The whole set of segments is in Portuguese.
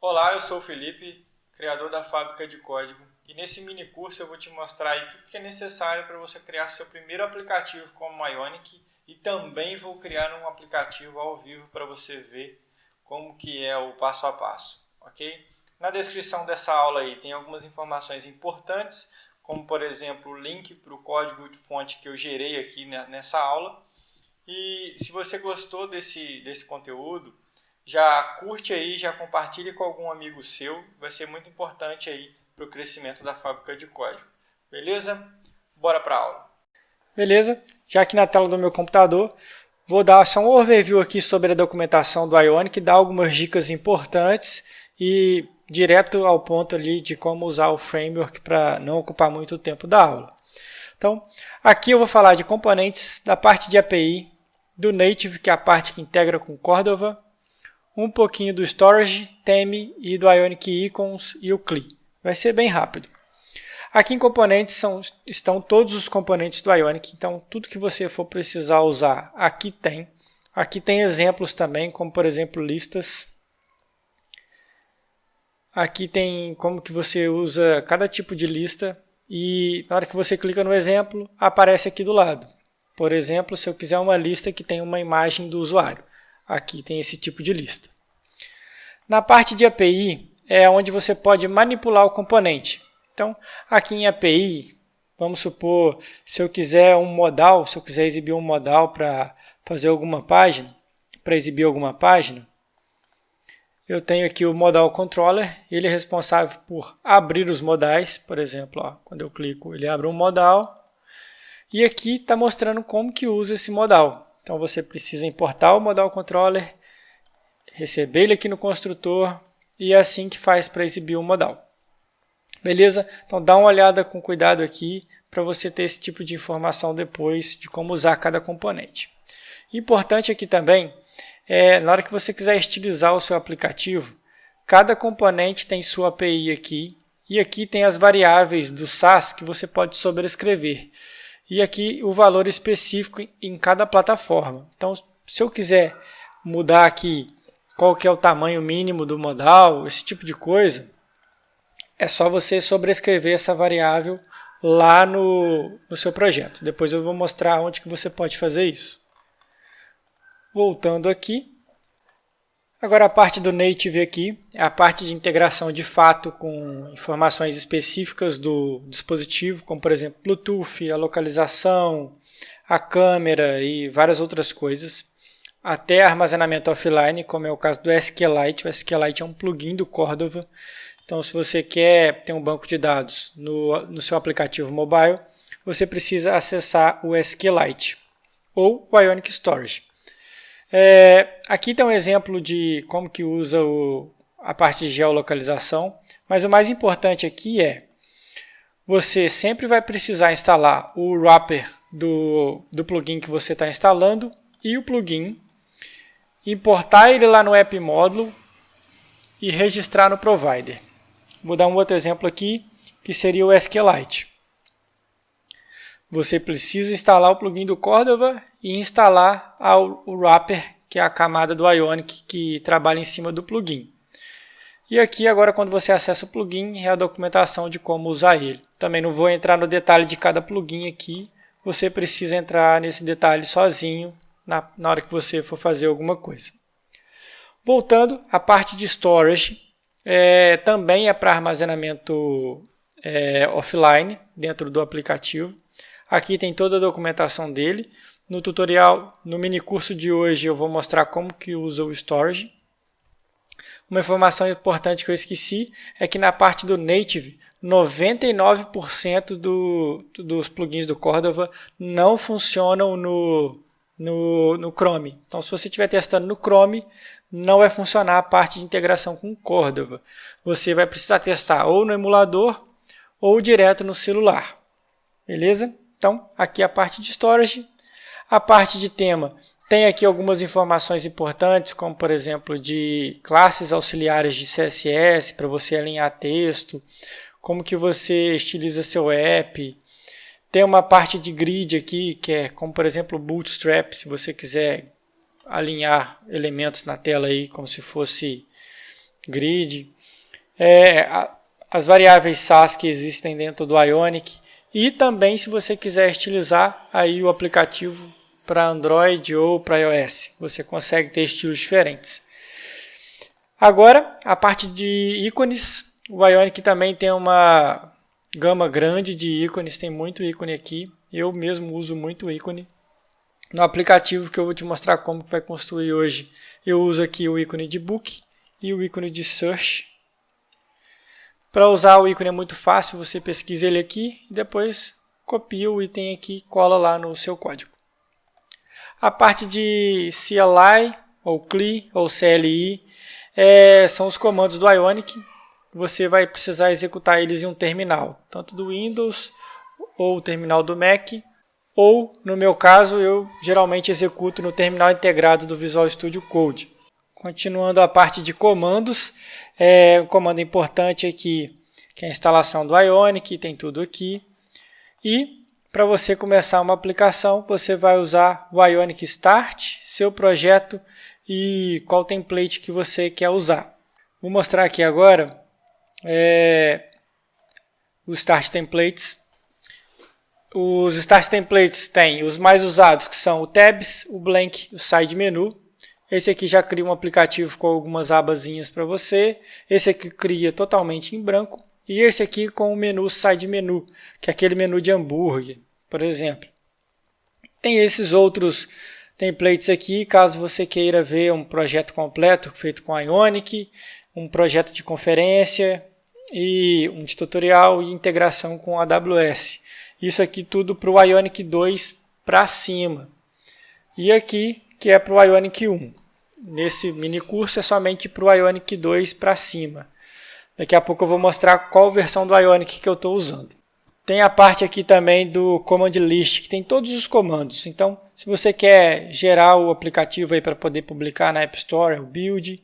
Olá, eu sou o Felipe, criador da Fábrica de Código, e nesse mini curso eu vou te mostrar aí tudo que é necessário para você criar seu primeiro aplicativo como Ionic, e também vou criar um aplicativo ao vivo para você ver como que é o passo a passo, ok? Na descrição dessa aula aí tem algumas informações importantes, como por exemplo o link para o código de fonte que eu gerei aqui nessa aula. E se você gostou desse conteúdo, já curte aí, já compartilhe com algum amigo seu, vai ser muito importante aí para o crescimento da Fábrica de Código. Beleza? Bora para a aula. Beleza, já aqui na tela do meu computador, vou dar só um overview aqui sobre a documentação do Ionic, dar algumas dicas importantes e direto ao ponto ali de como usar o framework para não ocupar muito o tempo da aula. Então, aqui eu vou falar de componentes, da parte de API, do Native, que é a parte que integra com Cordova, um pouquinho do Storage, Theme e do Ionic Icons e o CLI. Vai ser bem rápido. Aqui em componentes estão todos os componentes do Ionic, então tudo que você for precisar usar aqui tem. Aqui tem exemplos também, como por exemplo listas. Aqui tem como que você usa cada tipo de lista e na hora que você clica no exemplo, aparece aqui do lado. Por exemplo, se eu quiser uma lista que tem uma imagem do usuário. Aqui tem esse tipo de lista. Na parte de API é onde você pode manipular o componente. Então, aqui em API, vamos supor, se eu quiser um modal, se eu quiser exibir um modal para fazer alguma página, para exibir alguma página, eu tenho aqui o Modal Controller, ele é responsável por abrir os modais, por exemplo, ó, quando eu clico, ele abre um modal, e aqui está mostrando como que usa esse modal. Então você precisa importar o Modal Controller, receber ele aqui no construtor, e é assim que faz para exibir o modal. Beleza? Então dá uma olhada com cuidado aqui, para você ter esse tipo de informação depois de como usar cada componente. Importante aqui também, na hora que você quiser estilizar o seu aplicativo, cada componente tem sua API aqui, e aqui tem as variáveis do Sass que você pode sobrescrever. E aqui o valor específico em cada plataforma. Então, se eu quiser mudar aqui qual que é o tamanho mínimo do modal, esse tipo de coisa, é só você sobrescrever essa variável lá no seu projeto. Depois eu vou mostrar onde que você pode fazer isso. Voltando aqui, agora a parte do Native aqui, é a parte de integração de fato com informações específicas do dispositivo, como por exemplo Bluetooth, a localização, a câmera e várias outras coisas, até armazenamento offline, como é o caso do SQLite. O SQLite é um plugin do Cordova, então se você quer ter um banco de dados no seu aplicativo mobile, você precisa acessar o SQLite ou o Ionic Storage. Aqui tem um exemplo de como que usa a parte de geolocalização, mas o mais importante aqui você sempre vai precisar instalar o wrapper do plugin que você está instalando e o plugin, importar ele lá no app módulo e registrar no provider. Vou dar um outro exemplo aqui, que seria o SQLite. Você precisa instalar o plugin do Cordova e instalar o wrapper, que é a camada do Ionic que trabalha em cima do plugin. E aqui agora quando você acessa o plugin é a documentação de como usar ele. Também não vou entrar no detalhe de cada plugin aqui, você precisa entrar nesse detalhe sozinho na hora que você for fazer alguma coisa. Voltando, a parte de storage também é para armazenamento offline dentro do aplicativo. Aqui tem toda a documentação dele. No tutorial, no mini curso de hoje, eu vou mostrar como que usa o storage. Uma informação importante que eu esqueci é que na parte do Native, 99% dos plugins do Cordova não funcionam no Chrome. Então, se você estiver testando no Chrome, não vai funcionar a parte de integração com o Cordova. Você vai precisar testar ou no emulador ou direto no celular. Beleza? Então, aqui a parte de storage. A parte de tema tem aqui algumas informações importantes, como por exemplo de classes auxiliares de CSS para você alinhar texto, como que você estiliza seu app. Tem uma parte de grid aqui, que é como por exemplo o Bootstrap, se você quiser alinhar elementos na tela aí como se fosse grid. as variáveis SAS que existem dentro do Ionic e também se você quiser estilizar aí o aplicativo para Android ou para iOS. Você consegue ter estilos diferentes. Agora, a parte de ícones, o Ionic também tem uma gama grande de ícones, tem muito ícone aqui. Eu mesmo uso muito ícone. No aplicativo que eu vou te mostrar como vai construir hoje, eu uso aqui o ícone de Book e o ícone de Search. Para usar o ícone é muito fácil, você pesquisa ele aqui e depois copia o item aqui e cola lá no seu código. A parte de CLI, ou CLI, ou CLI, são os comandos do Ionic. Você vai precisar executar eles em um terminal, tanto do Windows ou terminal do Mac, ou, no meu caso, eu geralmente executo no terminal integrado do Visual Studio Code. Continuando a parte de comandos, um comando importante aqui, que é a instalação do Ionic, tem tudo aqui. E para você começar uma aplicação, você vai usar o Ionic Start, seu projeto e qual template que você quer usar. Vou mostrar aqui agora os Start Templates. Os Start Templates têm os mais usados, que são o Tabs, o Blank, o Side Menu. Esse aqui já cria um aplicativo com algumas abazinhas para você. Esse aqui cria totalmente em branco. E esse aqui com o menu Side Menu, que é aquele menu de hambúrguer, por exemplo. Tem esses outros templates aqui, caso você queira ver um projeto completo feito com Ionic, um projeto de conferência, e um de tutorial e integração com a AWS. Isso aqui tudo para o Ionic 2 para cima. E aqui, que é para o Ionic 1. Nesse mini curso é somente para o Ionic 2 para cima. Daqui a pouco eu vou mostrar qual versão do Ionic que eu estou usando. Tem a parte aqui também do Command List, que tem todos os comandos. Então, se você quer gerar o aplicativo aí para poder publicar na App Store, o Build.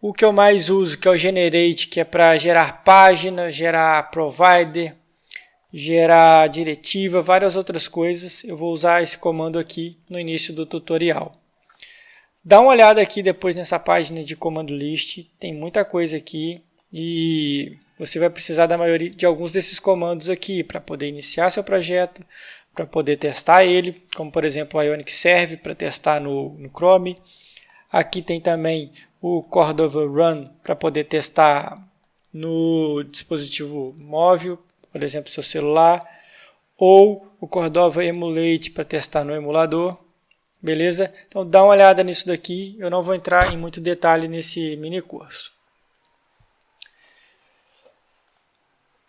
O que eu mais uso, que é o Generate, que é para gerar página, gerar provider, gerar diretiva, várias outras coisas. Eu vou usar esse comando aqui no início do tutorial. Dá uma olhada aqui depois nessa página de Command List, tem muita coisa aqui e você vai precisar da maioria de alguns desses comandos aqui para poder iniciar seu projeto, para poder testar ele, como por exemplo o Ionic Serve para testar no Chrome. Aqui tem também o Cordova Run para poder testar no dispositivo móvel, por exemplo, seu celular, ou o Cordova Emulate para testar no emulador, beleza? Então dá uma olhada nisso daqui, eu não vou entrar em muito detalhe nesse mini curso.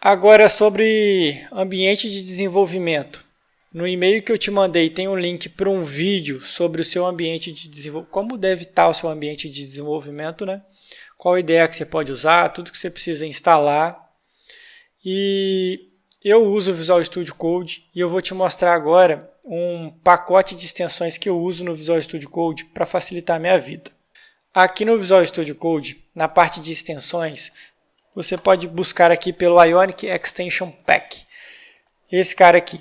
Agora sobre ambiente de desenvolvimento. No e-mail que eu te mandei tem um link para um vídeo sobre o seu ambiente de desenvolvimento, como deve estar o seu ambiente de desenvolvimento, né? Qual ideia que você pode usar, tudo que você precisa instalar. E eu uso o Visual Studio Code e eu vou te mostrar agora um pacote de extensões que eu uso no Visual Studio Code para facilitar a minha vida. Aqui no Visual Studio Code, na parte de extensões, você pode buscar aqui pelo Ionic Extension Pack. Esse cara aqui.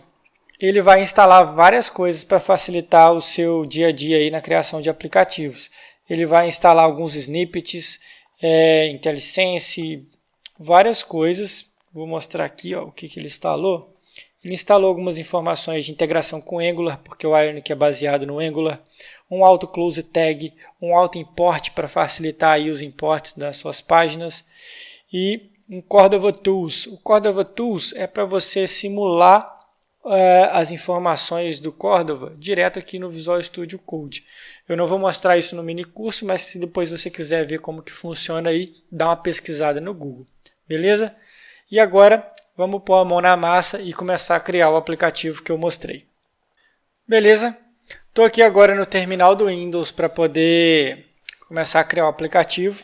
Ele vai instalar várias coisas para facilitar o seu dia a dia aí na criação de aplicativos. Ele vai instalar alguns snippets, IntelliSense, várias coisas. Vou mostrar aqui o que ele instalou. Ele instalou algumas informações de integração com Angular, porque o Ionic é baseado no Angular. Um auto-close tag, um auto-import para facilitar aí os imports das suas páginas. E um Cordova Tools. O Cordova Tools é para você simular as informações do Cordova direto aqui no Visual Studio Code. Eu não vou mostrar isso no mini curso, mas se depois você quiser ver como que funciona aí, dá uma pesquisada no Google. Beleza? E agora vamos pôr a mão na massa e começar a criar o aplicativo que eu mostrei. Beleza? Estou aqui agora no terminal do Windows para poder começar a criar o aplicativo.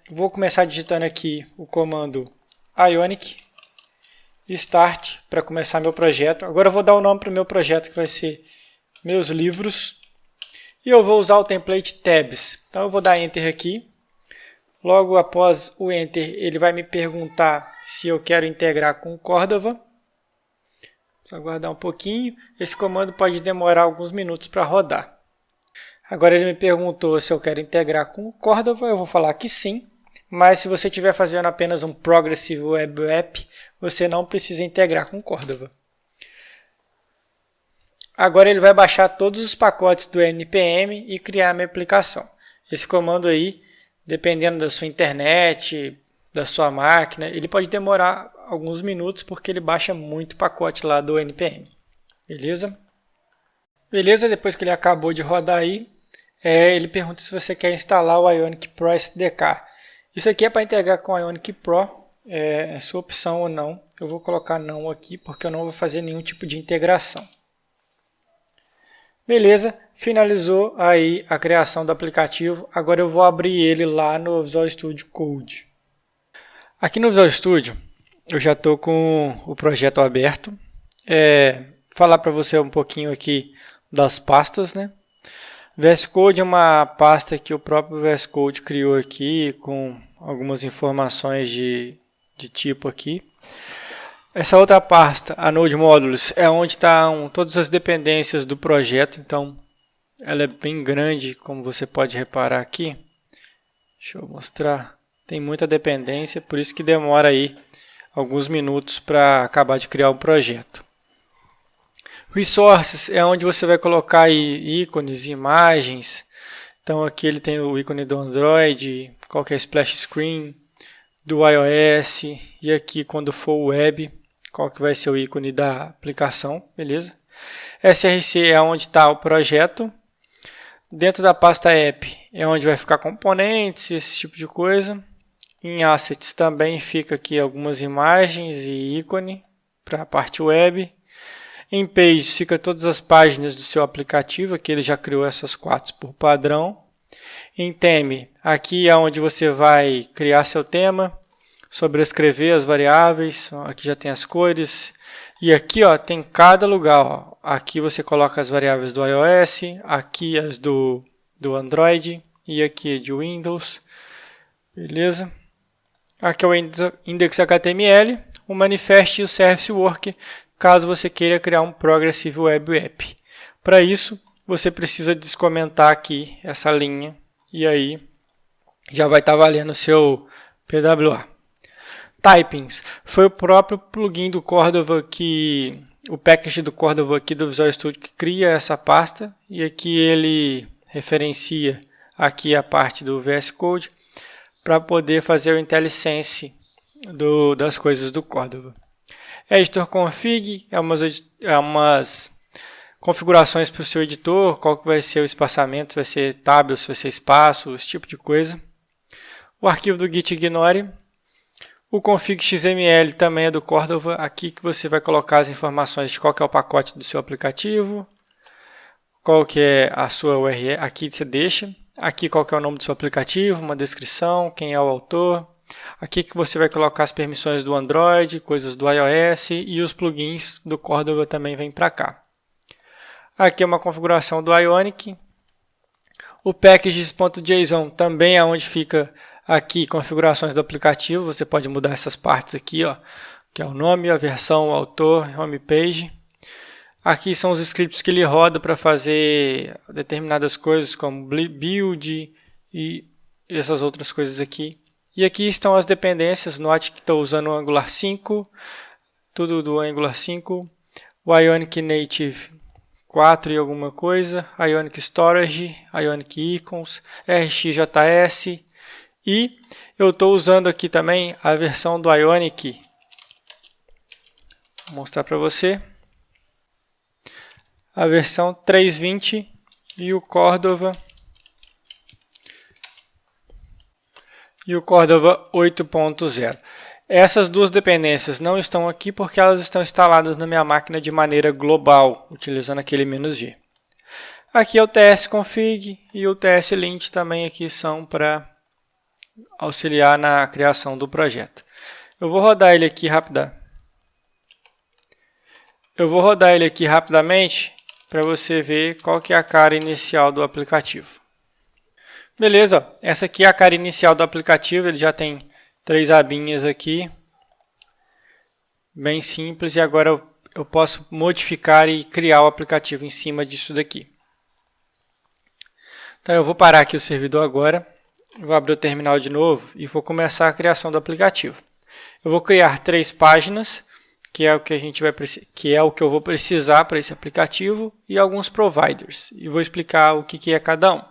Vou começar digitando aqui o comando Ionic Start para começar meu projeto. Agora eu vou dar o nome para o meu projeto, que vai ser Meus Livros. E eu vou usar o template Tabs. Então eu vou dar Enter aqui. Logo após o Enter, ele vai me perguntar se eu quero integrar com o Cordova. Vou aguardar um pouquinho. Esse comando pode demorar alguns minutos para rodar. Agora ele me perguntou se eu quero integrar com o Cordova. Eu vou falar que sim. mas se você estiver fazendo apenas um Progressive Web App, você não precisa integrar com Cordova. Agora ele vai baixar todos os pacotes do NPM e criar a minha aplicação. Esse comando aí, dependendo da sua internet, da sua máquina, ele pode demorar alguns minutos porque ele baixa muito pacote lá do NPM. Beleza? Beleza, depois que ele acabou de rodar aí, ele pergunta se você quer instalar o Ionic Pro SDK. Isso aqui é para integrar com o Ionic Pro, é sua opção ou não. Eu vou colocar não aqui porque eu não vou fazer nenhum tipo de integração. Beleza, finalizou aí a criação do aplicativo. Agora eu vou abrir ele lá no Visual Studio Code. Aqui no Visual Studio eu já estou com o projeto aberto. Falar para você um pouquinho aqui das pastas, né? VS Code é uma pasta que o próprio VS Code criou aqui com algumas informações de tipo aqui. Essa outra pasta, a Node Modules, é onde estão todas as dependências do projeto, então ela é bem grande, como você pode reparar aqui. Deixa eu mostrar. Tem muita dependência, por isso que demora aí alguns minutos para acabar de criar o projeto. Resources é onde você vai colocar aí ícones, imagens. Então aqui ele tem o ícone do Android, qualquer splash screen, do iOS, e aqui quando for o web, qual que vai ser o ícone da aplicação, beleza? SRC é onde está o projeto. Dentro da pasta app é onde vai ficar componentes, esse tipo de coisa. Em assets também fica aqui algumas imagens e ícone para a parte web. Em pages fica todas as páginas do seu aplicativo, aqui ele já criou essas 4 por padrão. Em theme, aqui é onde você vai criar seu tema, sobrescrever as variáveis, aqui já tem as cores, e aqui ó, tem cada lugar, ó. Aqui você coloca as variáveis do iOS, aqui as do Android, e aqui de Windows, beleza? Aqui é o index.html, o manifest e o service worker, caso você queira criar um Progressive Web App. Para isso, você precisa descomentar aqui essa linha, e aí já vai estar valendo o seu PWA. Typings foi o próprio plugin do Cordova, o package do Cordova aqui do Visual Studio que cria essa pasta, e aqui ele referencia aqui a parte do VS Code para poder fazer o IntelliSense das coisas do Cordova. Editor config é umas configurações para o seu editor, qual que vai ser o espaçamento, se vai ser tab, se vai ser espaço, esse tipo de coisa. O arquivo do Git ignore. O config XML também é do Cordova, aqui que você vai colocar as informações de qual que é o pacote do seu aplicativo, qual que é a sua URL, aqui você deixa, aqui qual que é o nome do seu aplicativo, uma descrição, quem é o autor, aqui que você vai colocar as permissões do Android, coisas do iOS, e os plugins do Cordova também vêm para cá. Aqui é uma configuração do Ionic. O packages.json também é onde fica aqui configurações do aplicativo. Você pode mudar essas partes aqui, ó, que é o nome, a versão, o autor, homepage. Aqui são os scripts que ele roda para fazer determinadas coisas, como build e essas outras coisas aqui. E aqui estão as dependências. Note que estou usando o Angular 5, tudo do Angular 5, o Ionic Native 4 e alguma coisa, Ionic Storage, Ionic Icons, RxJS, e eu estou usando aqui também a versão do Ionic, vou mostrar para você, a versão 3.20 e o Cordova 8.0. Essas duas dependências não estão aqui porque elas estão instaladas na minha máquina de maneira global, utilizando aquele "-g". Aqui é o tsconfig e o tslint também aqui são para auxiliar na criação do projeto. Eu vou rodar ele aqui rapidamente para você ver qual que é a cara inicial do aplicativo. Beleza, essa aqui é a cara inicial do aplicativo, ele já tem 3 abinhas aqui, bem simples, e agora eu posso modificar e criar o aplicativo em cima disso daqui. Então eu vou parar aqui o servidor agora, vou abrir o terminal de novo e vou começar a criação do aplicativo. Eu vou criar 3 páginas, que é o que eu vou precisar para esse aplicativo, e alguns providers. E vou explicar o que é cada um.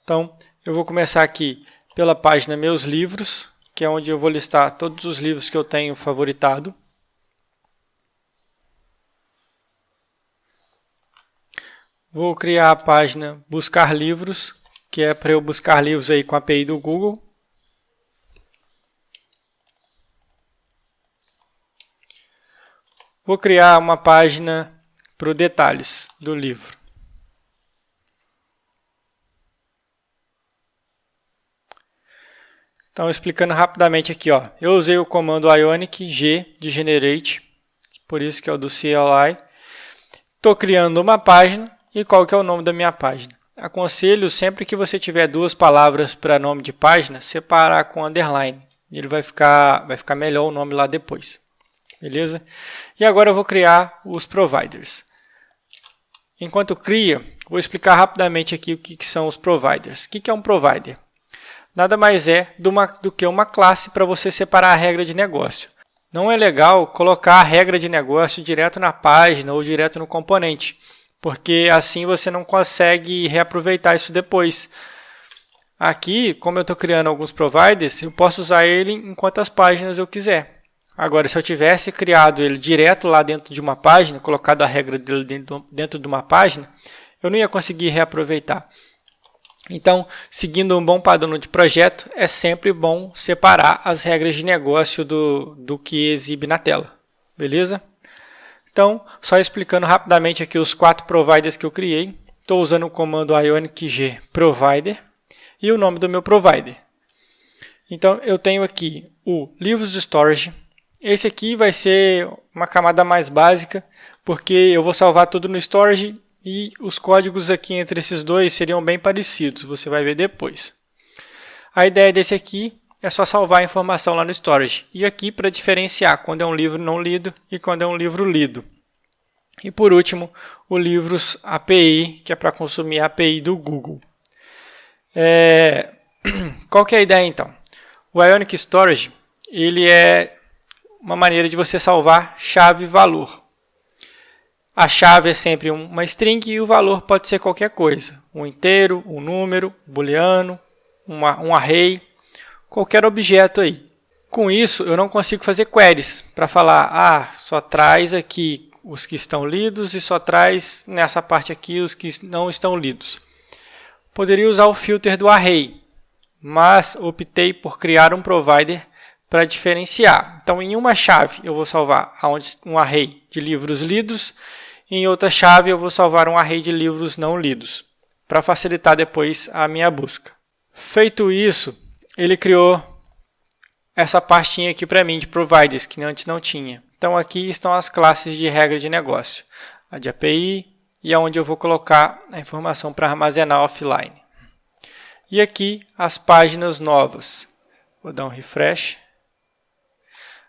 Então, eu vou começar aqui pela página Meus Livros, que é onde eu vou listar todos os livros que eu tenho favoritado. Vou criar a página Buscar Livros, que é para eu buscar livros aí com a API do Google. Vou criar uma página para os detalhes do livro. Então, explicando rapidamente aqui, ó, eu usei o comando Ionic G de Generate, por isso que é o do CLI. Estou criando uma página e qual que é o nome da minha página? Aconselho sempre que você tiver 2 palavras para nome de página, separar com underline. Ele vai ficar melhor o nome lá depois. Beleza? E agora eu vou criar os providers. Enquanto cria, vou explicar rapidamente aqui o que são os providers. O que é um provider? Nada mais é do que uma classe para você separar a regra de negócio. Não é legal colocar a regra de negócio direto na página ou direto no componente, porque assim você não consegue reaproveitar isso depois. Aqui, como eu estou criando alguns providers, eu posso usar ele em quantas páginas eu quiser. Agora, se eu tivesse criado ele direto lá dentro de uma página, colocado a regra dele dentro de uma página, eu não ia conseguir reaproveitar. Então, seguindo um bom padrão de projeto, é sempre bom separar as regras de negócio do que exibe na tela. Beleza? Então, só explicando rapidamente aqui os 4 providers que eu criei. Estou usando o comando Ionic G Provider e o nome do meu provider. Então, eu tenho aqui o Livros de Storage. Esse aqui vai ser uma camada mais básica, porque eu vou salvar tudo no storage e os códigos aqui entre esses dois seriam bem parecidos, você vai ver depois. A ideia desse aqui é só salvar a informação lá no storage. E aqui para diferenciar quando é um livro não lido e quando é um livro lido. E por último, o Livros API, que é para consumir a API do Google. Qual que é a ideia então? O Ionic Storage ele é uma maneira de você salvar chave e valor. A chave é sempre uma string e o valor pode ser qualquer coisa. Um inteiro, um número, booleano, um array, qualquer objeto aí. Com isso, eu não consigo fazer queries para falar, só traz aqui os que estão lidos e só traz nessa parte aqui os que não estão lidos. Poderia usar o filter do array, mas optei por criar um provider para diferenciar. Então, em uma chave eu vou salvar um array de livros lidos, e em outra chave eu vou salvar um array de livros não lidos, para facilitar depois a minha busca. Feito isso, ele criou essa pastinha aqui para mim de providers, que antes não tinha. Então, aqui estão as classes de regra de negócio, a de API e onde eu vou colocar a informação para armazenar offline. E aqui as páginas novas. Vou dar um refresh.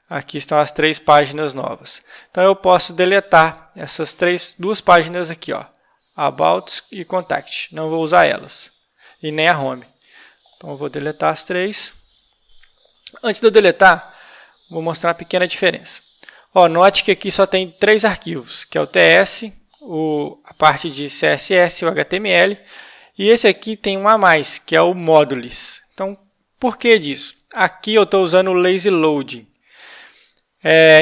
Aqui estão as 3 páginas novas. Então, eu posso deletar essas 2 páginas aqui, ó, About e Contact. Não vou usar elas. E nem a Home. Então, eu vou deletar as 3. Antes de eu deletar, vou mostrar uma pequena diferença. Ó, note que aqui só tem 3 arquivos, que é o TS, a parte de CSS, o HTML. E esse aqui tem um a mais, que é o Modules. Então, por que disso? Aqui eu estou usando o Lazy Loading.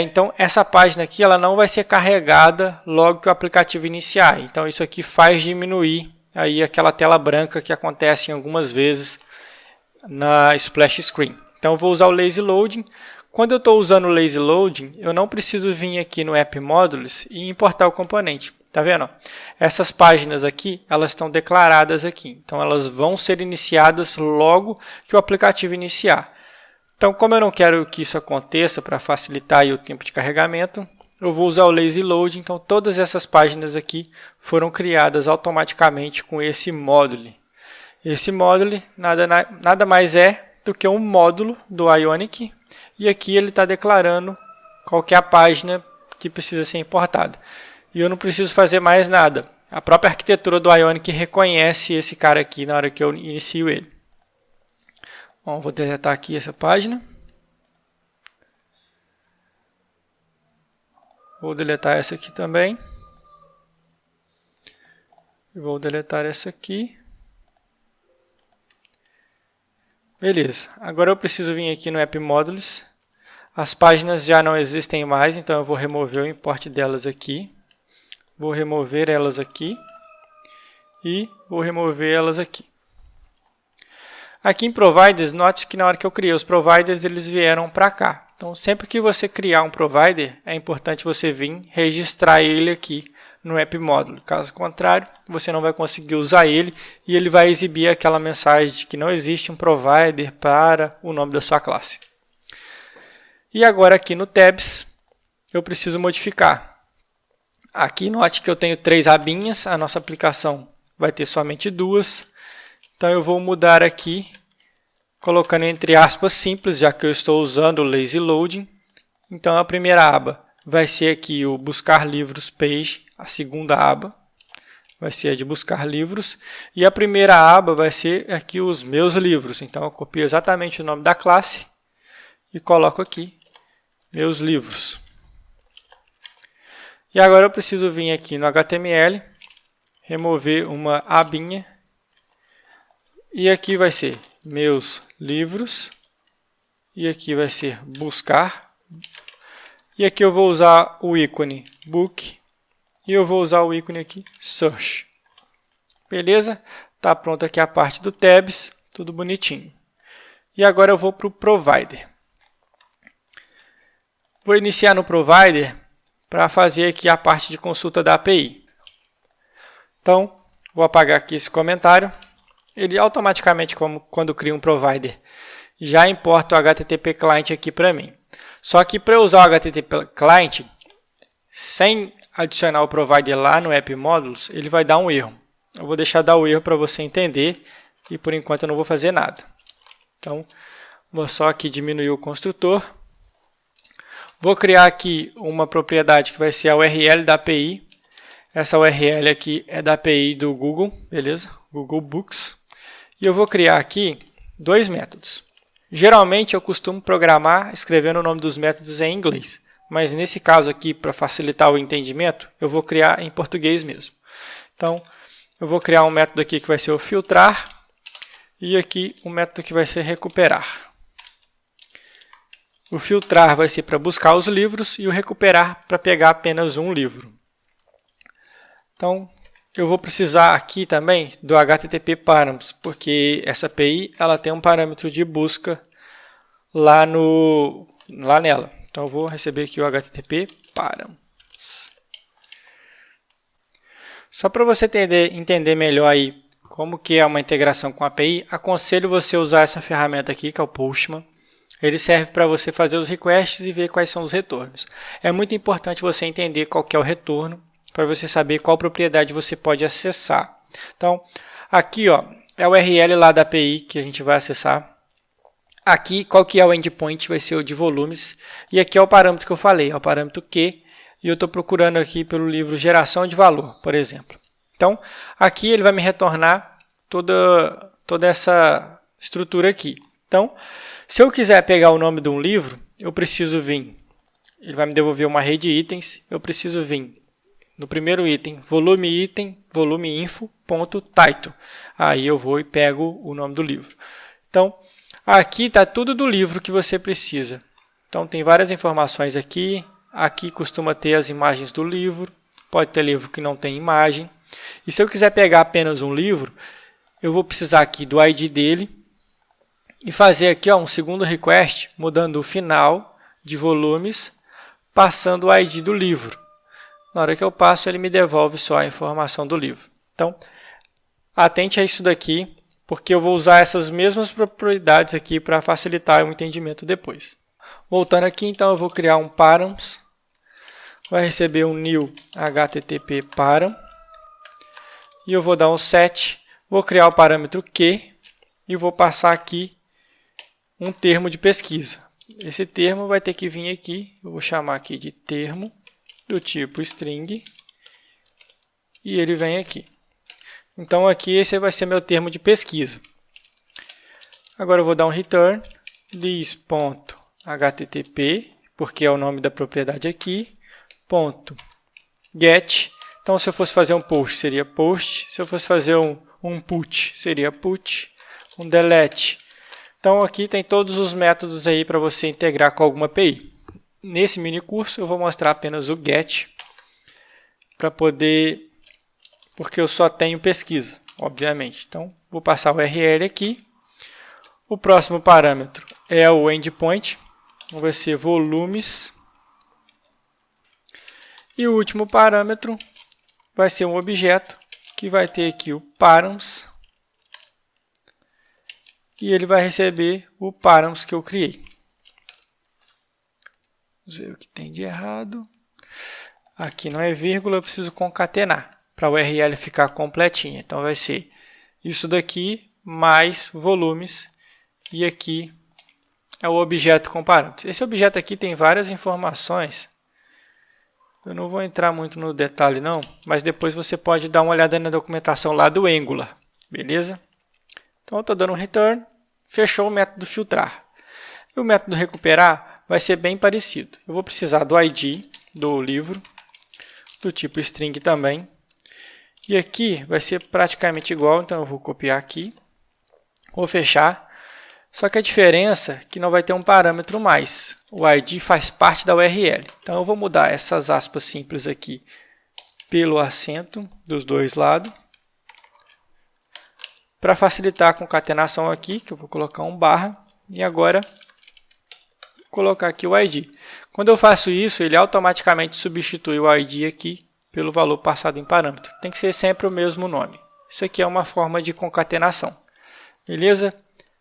Então, essa página aqui ela não vai ser carregada logo que o aplicativo iniciar. Então, isso aqui faz diminuir aí aquela tela branca que acontece algumas vezes na Splash Screen. Então, eu vou usar o Lazy Loading. Quando eu estou usando o Lazy Loading, eu não preciso vir aqui no App Modules e importar o componente. Tá vendo? Essas páginas aqui, elas estão declaradas aqui. Então, elas vão ser iniciadas logo que o aplicativo iniciar. Então, como eu não quero que isso aconteça para facilitar aí o tempo de carregamento, eu vou usar o Lazy Load. Então, todas essas páginas aqui foram criadas automaticamente com esse módulo. Esse módulo nada mais é do que um módulo do Ionic. E aqui ele está declarando qual que é a página que precisa ser importada. E eu não preciso fazer mais nada. A própria arquitetura do Ionic reconhece esse cara aqui na hora que eu inicio ele. Bom, vou deletar aqui essa página. Vou deletar essa aqui também. E vou deletar essa aqui. Beleza. Agora eu preciso vir aqui no App Modules. As páginas já não existem mais, então eu vou remover o import delas aqui. Vou remover elas aqui. E vou remover elas aqui. Aqui em Providers, note que na hora que eu criei os Providers, eles vieram para cá. Então, sempre que você criar um Provider, é importante você vir registrar ele aqui no App Módulo. Caso contrário, você não vai conseguir usar ele e ele vai exibir aquela mensagem de que não existe um Provider para o nome da sua classe. E agora aqui no Tabs, eu preciso modificar. Aqui note que eu tenho 3 abinhas, a nossa aplicação vai ter somente 2. Então eu vou mudar aqui, colocando entre aspas simples, já que eu estou usando o Lazy Loading. Então a primeira aba vai ser aqui o Buscar Livros Page, a segunda aba vai ser a de Buscar Livros, e a primeira aba vai ser aqui os Meus Livros. Então eu copio exatamente o nome da classe e coloco aqui Meus Livros. E agora eu preciso vir aqui no HTML, remover uma abinha, e aqui vai ser Meus Livros, e aqui vai ser Buscar, e aqui eu vou usar o ícone Book, e eu vou usar o ícone aqui Search. Beleza? Está pronto aqui a parte do Tabs, tudo bonitinho. E agora eu vou para o Provider. Vou iniciar no Provider para fazer aqui a parte de consulta da API. Então, vou apagar aqui esse comentário. Ele automaticamente, quando cria um provider, já importa o HTTP Client aqui para mim. Só que para eu usar o HTTP Client, sem adicionar o provider lá no App Modules, ele vai dar um erro. Eu vou deixar dar o erro para você entender e por enquanto eu não vou fazer nada. Então, vou só aqui diminuir o construtor. Vou criar aqui uma propriedade que vai ser a URL da API. Essa URL aqui é da API do Google, beleza? Google Books. E eu vou criar aqui 2 métodos. Geralmente eu costumo programar escrevendo o nome dos métodos em inglês, mas nesse caso aqui, para facilitar o entendimento, eu vou criar em português mesmo. Então, eu vou criar um método aqui que vai ser o filtrar e aqui um método que vai ser recuperar. O filtrar vai ser para buscar os livros e o recuperar para pegar apenas um livro. Então, eu vou precisar aqui também do HTTP Params, porque essa API ela tem um parâmetro de busca lá nela. Então, eu vou receber aqui o HTTP Params. Só para você entender melhor aí como que é uma integração com a API, aconselho você usar essa ferramenta aqui, que é o Postman. Ele serve para você fazer os requests e ver quais são os retornos. É muito importante você entender qual que é o retorno, para você saber qual propriedade você pode acessar. Então, aqui ó, é a URL lá da API que a gente vai acessar. Aqui, qual que é o endpoint, vai ser o de volumes. E aqui é o parâmetro que eu falei, é o parâmetro Q. E eu estou procurando aqui pelo livro Geração de Valor, por exemplo. Então, aqui ele vai me retornar toda essa estrutura aqui. Então, se eu quiser pegar o nome de um livro, eu preciso vir. Ele vai me devolver uma array de itens. Eu preciso vir no primeiro item, volume info.title. Aí eu vou e pego o nome do livro. Então, aqui está tudo do livro que você precisa. Então, tem várias informações aqui. Aqui costuma ter as imagens do livro. Pode ter livro que não tem imagem. E se eu quiser pegar apenas um livro, eu vou precisar aqui do ID dele. E fazer aqui ó, um segundo request, mudando o final de volumes, passando o ID do livro. Na hora que eu passo, ele me devolve só a informação do livro. Então, atente a isso daqui, porque eu vou usar essas mesmas propriedades aqui para facilitar o entendimento depois. Voltando aqui, então, eu vou criar um params. Vai receber um new http param. E eu vou dar um set. Vou criar o parâmetro Q. E vou passar aqui um termo de pesquisa. Esse termo vai ter que vir aqui. Eu vou chamar aqui de termo do tipo string. E ele vem aqui. Então, aqui esse vai ser meu termo de pesquisa. Agora eu vou dar um return this.http, porque é o nome da propriedade aqui, .get. Então, se eu fosse fazer um post, seria post. Se eu fosse fazer um put, seria put. Um delete. Então, aqui tem todos os métodos aí para você integrar com alguma API. Nesse mini curso, eu vou mostrar apenas o get, para poder, porque eu só tenho pesquisa, obviamente. Então, vou passar o URL aqui. O próximo parâmetro é o endpoint, vai ser volumes. E o último parâmetro vai ser um objeto, que vai ter aqui o params. E ele vai receber o params que eu criei. Vamos ver o que tem de errado. Aqui não é vírgula, eu preciso concatenar para a URL ficar completinha. Então vai ser isso daqui mais volumes. E aqui é o objeto com parâmetros. Esse objeto aqui tem várias informações. Eu não vou entrar muito no detalhe não, mas depois você pode dar uma olhada na documentação lá do Angular. Beleza? Então eu estou dando um return, fechou o método filtrar. E o método recuperar vai ser bem parecido. Eu vou precisar do ID do livro, do tipo string também. E aqui vai ser praticamente igual, então eu vou copiar aqui, vou fechar. Só que a diferença é que não vai ter um parâmetro mais. O ID faz parte da URL. Então eu vou mudar essas aspas simples aqui pelo acento dos dois lados. Para facilitar a concatenação aqui, que eu vou colocar um barra. E agora, vou colocar aqui o ID. Quando eu faço isso, ele automaticamente substitui o ID aqui pelo valor passado em parâmetro. Tem que ser sempre o mesmo nome. Isso aqui é uma forma de concatenação. Beleza?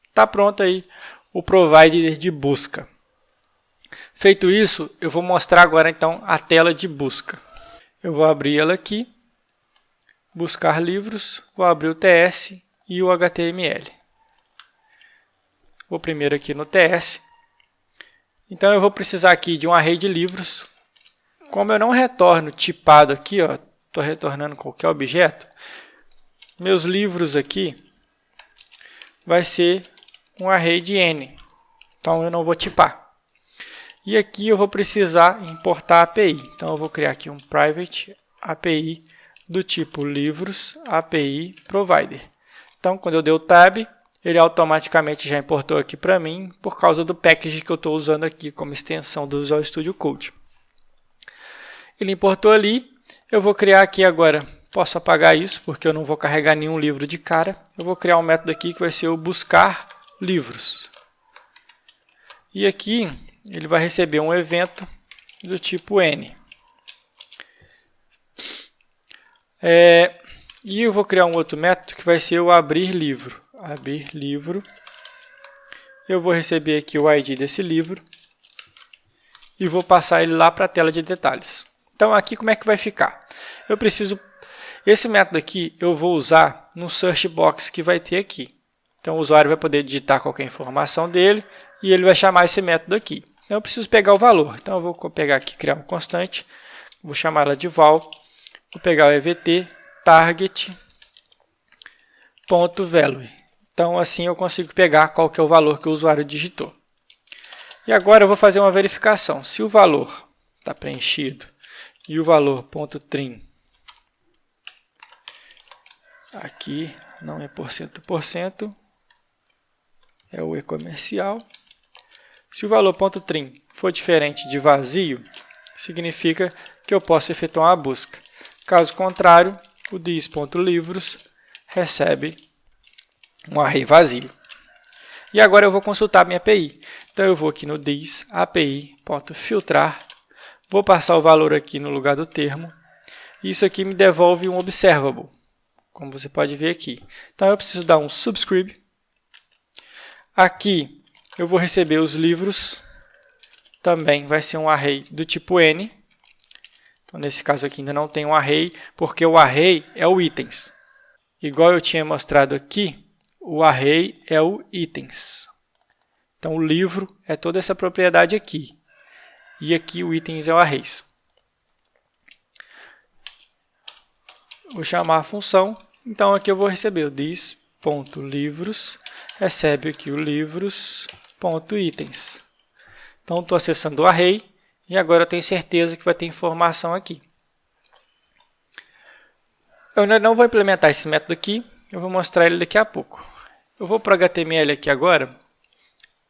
Está pronto aí o provider de busca. Feito isso, eu vou mostrar agora então a tela de busca. Eu vou abrir ela aqui, buscar livros, vou abrir o TS e o HTML. Vou primeiro aqui no TS. Então eu vou precisar aqui de um array de livros. Como eu não retorno tipado aqui, estou retornando qualquer objeto, meus livros aqui vai ser um array de N. Então eu não vou tipar. E aqui eu vou precisar importar a API. Então eu vou criar aqui um private API do tipo livros API provider. Então quando eu der o tab, ele automaticamente já importou aqui para mim por causa do package que eu estou usando aqui como extensão do Visual Studio Code. Ele importou ali. Eu vou criar aqui agora. Posso apagar isso porque eu não vou carregar nenhum livro de cara. Eu vou criar um método aqui que vai ser o buscar livros. E aqui ele vai receber um evento do tipo N. E eu vou criar um outro método que vai ser o abrir livro. Abrir livro. Eu vou receber aqui o ID desse livro. E vou passar ele lá para a tela de detalhes. Então aqui como é que vai ficar? Eu preciso... Esse método aqui eu vou usar no search box que vai ter aqui. Então o usuário vai poder digitar qualquer informação dele e ele vai chamar esse método aqui. Então eu preciso pegar o valor. Então eu vou pegar aqui, criar um constante, vou chamar ela de val, vou pegar o EVT, target.value. Então assim eu consigo pegar qual que é o valor que o usuário digitou. E agora eu vou fazer uma verificação. Se o valor está preenchido e o valor .trim aqui não é %%, é o e-comercial. Se o valor .trim for diferente de vazio, significa que eu posso efetuar uma busca. Caso contrário, o this.livros recebe um array vazio. E agora eu vou consultar a minha API. Então eu vou aqui no this API.filtrar, vou passar o valor aqui no lugar do termo. Isso aqui me devolve um observable, como você pode ver aqui. Então eu preciso dar um subscribe. Aqui eu vou receber os livros, também vai ser um array do tipo N. Então nesse caso aqui ainda não tem um array, porque o array é o itens. Igual eu tinha mostrado aqui, o array é o itens. Então o livro é toda essa propriedade aqui. E aqui o itens é o arrays. Vou chamar a função. Então aqui eu vou receber o this.livros. recebe aqui o livros.itens. Então, estou acessando o array e agora eu tenho certeza que vai ter informação aqui. Eu ainda não vou implementar esse método aqui, eu vou mostrar ele daqui a pouco. Eu vou para o HTML aqui agora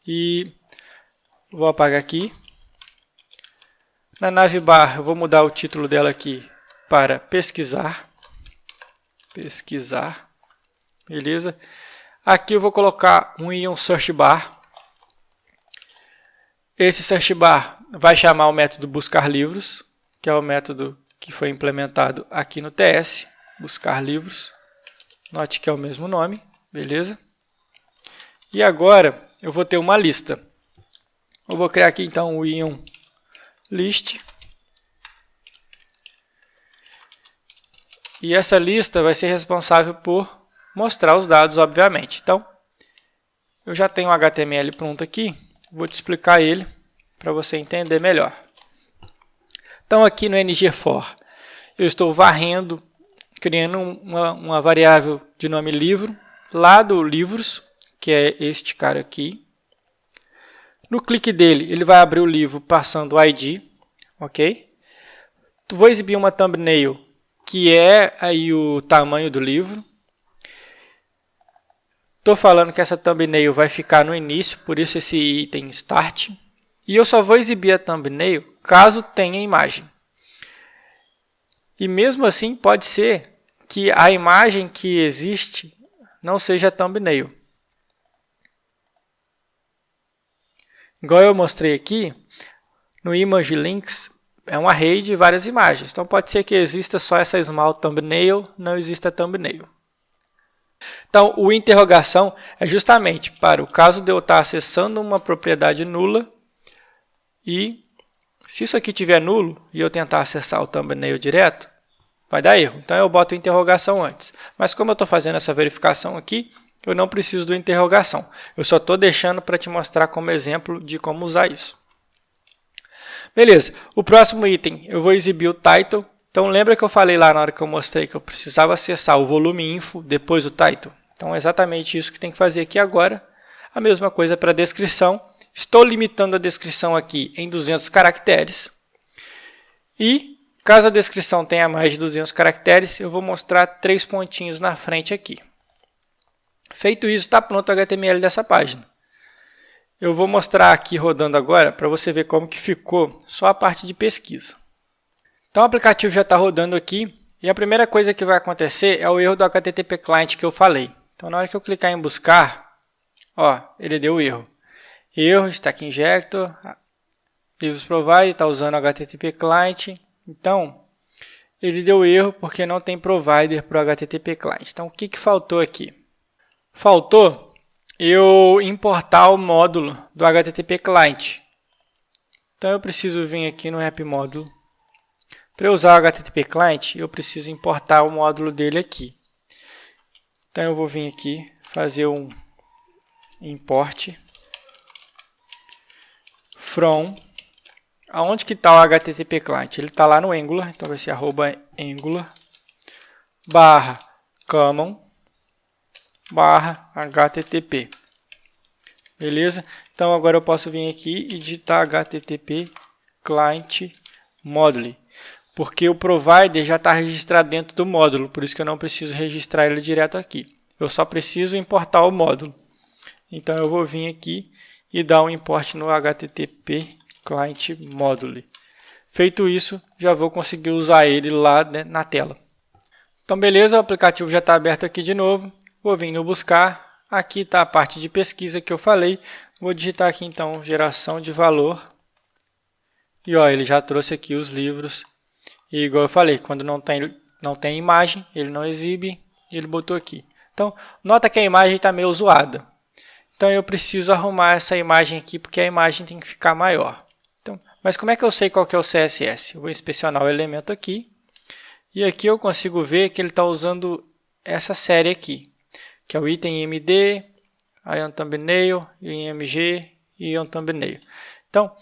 e vou apagar aqui. Na navbar eu vou mudar o título dela aqui para pesquisar. Pesquisar. Beleza? Aqui eu vou colocar um ion search bar. Esse search bar vai chamar o método buscar livros, que é o método que foi implementado aqui no TS. Buscar livros. Note que é o mesmo nome. Beleza? E agora eu vou ter uma lista. Eu vou criar aqui então o ion list. E essa lista vai ser responsável por mostrar os dados, obviamente. Então, eu já tenho o HTML pronto aqui. Vou te explicar ele para você entender melhor. Então, aqui no ngFor, eu estou varrendo, criando uma variável de nome livro, lá do livros, que é este cara aqui. No clique dele, ele vai abrir o livro passando o ID, ok? Vou exibir uma thumbnail, que é aí o tamanho do livro. Estou falando que essa thumbnail vai ficar no início, por isso esse item start. E eu só vou exibir a thumbnail caso tenha imagem. E mesmo assim, pode ser que a imagem que existe não seja a thumbnail. Igual eu mostrei aqui, no Image Links é um array de várias imagens. Então pode ser que exista só essa small thumbnail, não exista thumbnail. Então o interrogação é justamente para o caso de eu estar acessando uma propriedade nula e se isso aqui tiver nulo e eu tentar acessar o thumbnail direto, vai dar erro. Então eu boto interrogação antes. Mas como eu estou fazendo essa verificação aqui, eu não preciso do interrogação. Eu só estou deixando para te mostrar como exemplo de como usar isso. Beleza, o próximo item eu vou exibir o title. Então lembra que eu falei lá na hora que eu mostrei que eu precisava acessar o volume info depois do title? Então é exatamente isso que tem que fazer aqui agora. A mesma coisa para a descrição. Estou limitando a descrição aqui em 200 caracteres. E caso a descrição tenha mais de 200 caracteres, eu vou mostrar 3 pontinhos na frente aqui. Feito isso, está pronto o HTML dessa página. Eu vou mostrar aqui rodando agora para você ver como que ficou só a parte de pesquisa. Então o aplicativo já está rodando aqui e a primeira coisa que vai acontecer é o erro do HTTP Client que eu falei. Então na hora que eu clicar em buscar, ó, ele deu erro. Erro, Stack Injector, Livros Provider, está usando o HTTP Client. Então ele deu erro porque não tem provider para o HTTP Client. Então o que faltou aqui? Faltou eu importar o módulo do HTTP Client. Então eu preciso vir aqui no App Módulo. Para eu usar o HTTP Client, eu preciso importar o módulo dele aqui. Então eu vou vir aqui, fazer um import from. Aonde que está o HTTP Client? Ele está lá no Angular, então vai ser @angular /common /http. Beleza? Então agora eu posso vir aqui e digitar http client module, porque o provider já está registrado dentro do módulo, por isso que eu não preciso registrar ele direto aqui. Eu só preciso importar o módulo. Então eu vou vir aqui e dar um import no http client module. Feito isso, já vou conseguir usar ele lá, né, na tela. Então beleza, o aplicativo já está aberto aqui de novo. Vou vir no buscar, aqui está a parte de pesquisa que eu falei, vou digitar aqui então geração de valor, e ó, ele já trouxe aqui os livros, e igual eu falei, quando não tem imagem, ele não exibe, e ele botou aqui. Então, nota que a imagem está meio zoada, então eu preciso arrumar essa imagem aqui, porque a imagem tem que ficar maior. Então, mas como é que eu sei qual que é o CSS? Eu vou inspecionar o elemento aqui, e aqui eu consigo ver que ele está usando essa série aqui, que é o item MD, ion thumbnail, img e ion thumbnail. Então,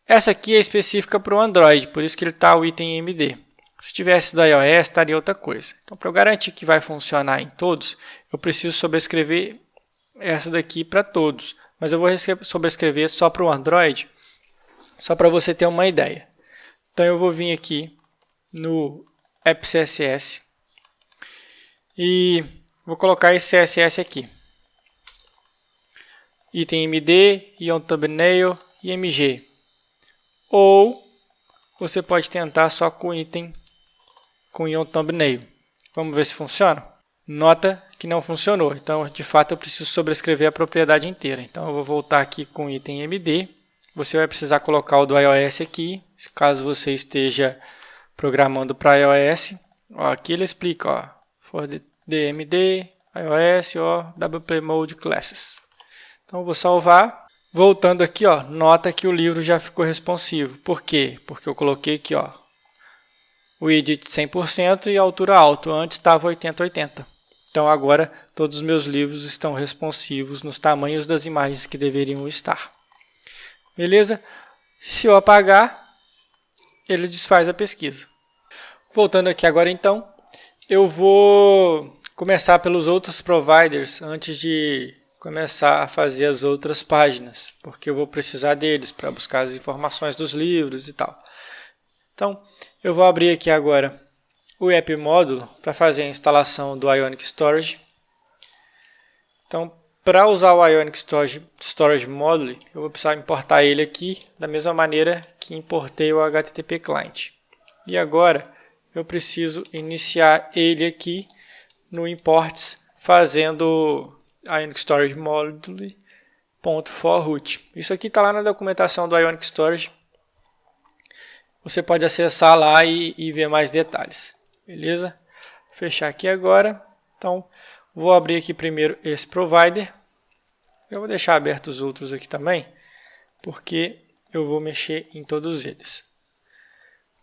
essa aqui é específica para o Android, por isso que ele está o item MD. Se tivesse do iOS, estaria outra coisa. Então, para eu garantir que vai funcionar em todos, eu preciso sobrescrever essa daqui para todos, mas eu vou sobrescrever só para o Android, só para você ter uma ideia. Então eu vou vir aqui no app CSS e vou colocar esse CSS aqui. Item MD, Ion Thumbnail e MG. Ou você pode tentar só com item com Ion Thumbnail. Vamos ver se funciona? Nota que não funcionou. Então, de fato, eu preciso sobrescrever a propriedade inteira. Então, eu vou voltar aqui com o item MD. Você vai precisar colocar o do iOS aqui, caso você esteja programando para iOS. Ó, aqui ele explica, ó, for the MD, iOS, ó, WP Mode Classes. Então, eu vou salvar. Voltando aqui, ó, nota que o livro já ficou responsivo. Por quê? Porque eu coloquei aqui, ó, o edit 100% e a altura alto. Antes estava 80-80. Então, agora, todos os meus livros estão responsivos nos tamanhos das imagens que deveriam estar. Beleza? Se eu apagar, ele desfaz a pesquisa. Voltando aqui agora, então, eu vou começar pelos outros providers antes de começar a fazer as outras páginas, porque eu vou precisar deles para buscar as informações dos livros e tal. Então, eu vou abrir aqui agora o app módulo para fazer a instalação do Ionic Storage. Então, para usar o Ionic Storage Module, eu vou precisar importar ele aqui da mesma maneira que importei o HTTP Client. E agora eu preciso iniciar ele aqui no imports fazendo Ionic Storage Module .for root. Isso aqui está lá na documentação do Ionic Storage. Você pode acessar lá e ver mais detalhes. Beleza? Vou fechar aqui agora. Então, vou abrir aqui primeiro esse provider. Eu vou deixar aberto os outros aqui também, porque eu vou mexer em todos eles.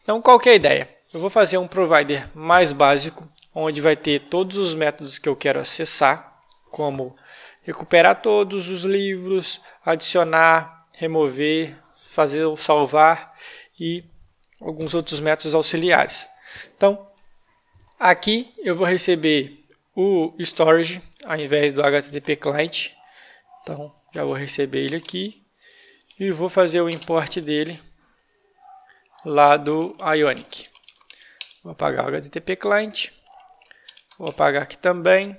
Então, qual que é a ideia? Eu vou fazer um provider mais básico, onde vai ter todos os métodos que eu quero acessar, como recuperar todos os livros, adicionar, remover, fazer o salvar e alguns outros métodos auxiliares. Então, aqui eu vou receber o storage ao invés do HTTP client. Então, já vou receber ele aqui e vou fazer o import dele lá do Ionic. Vou apagar o HTTP client, vou apagar aqui também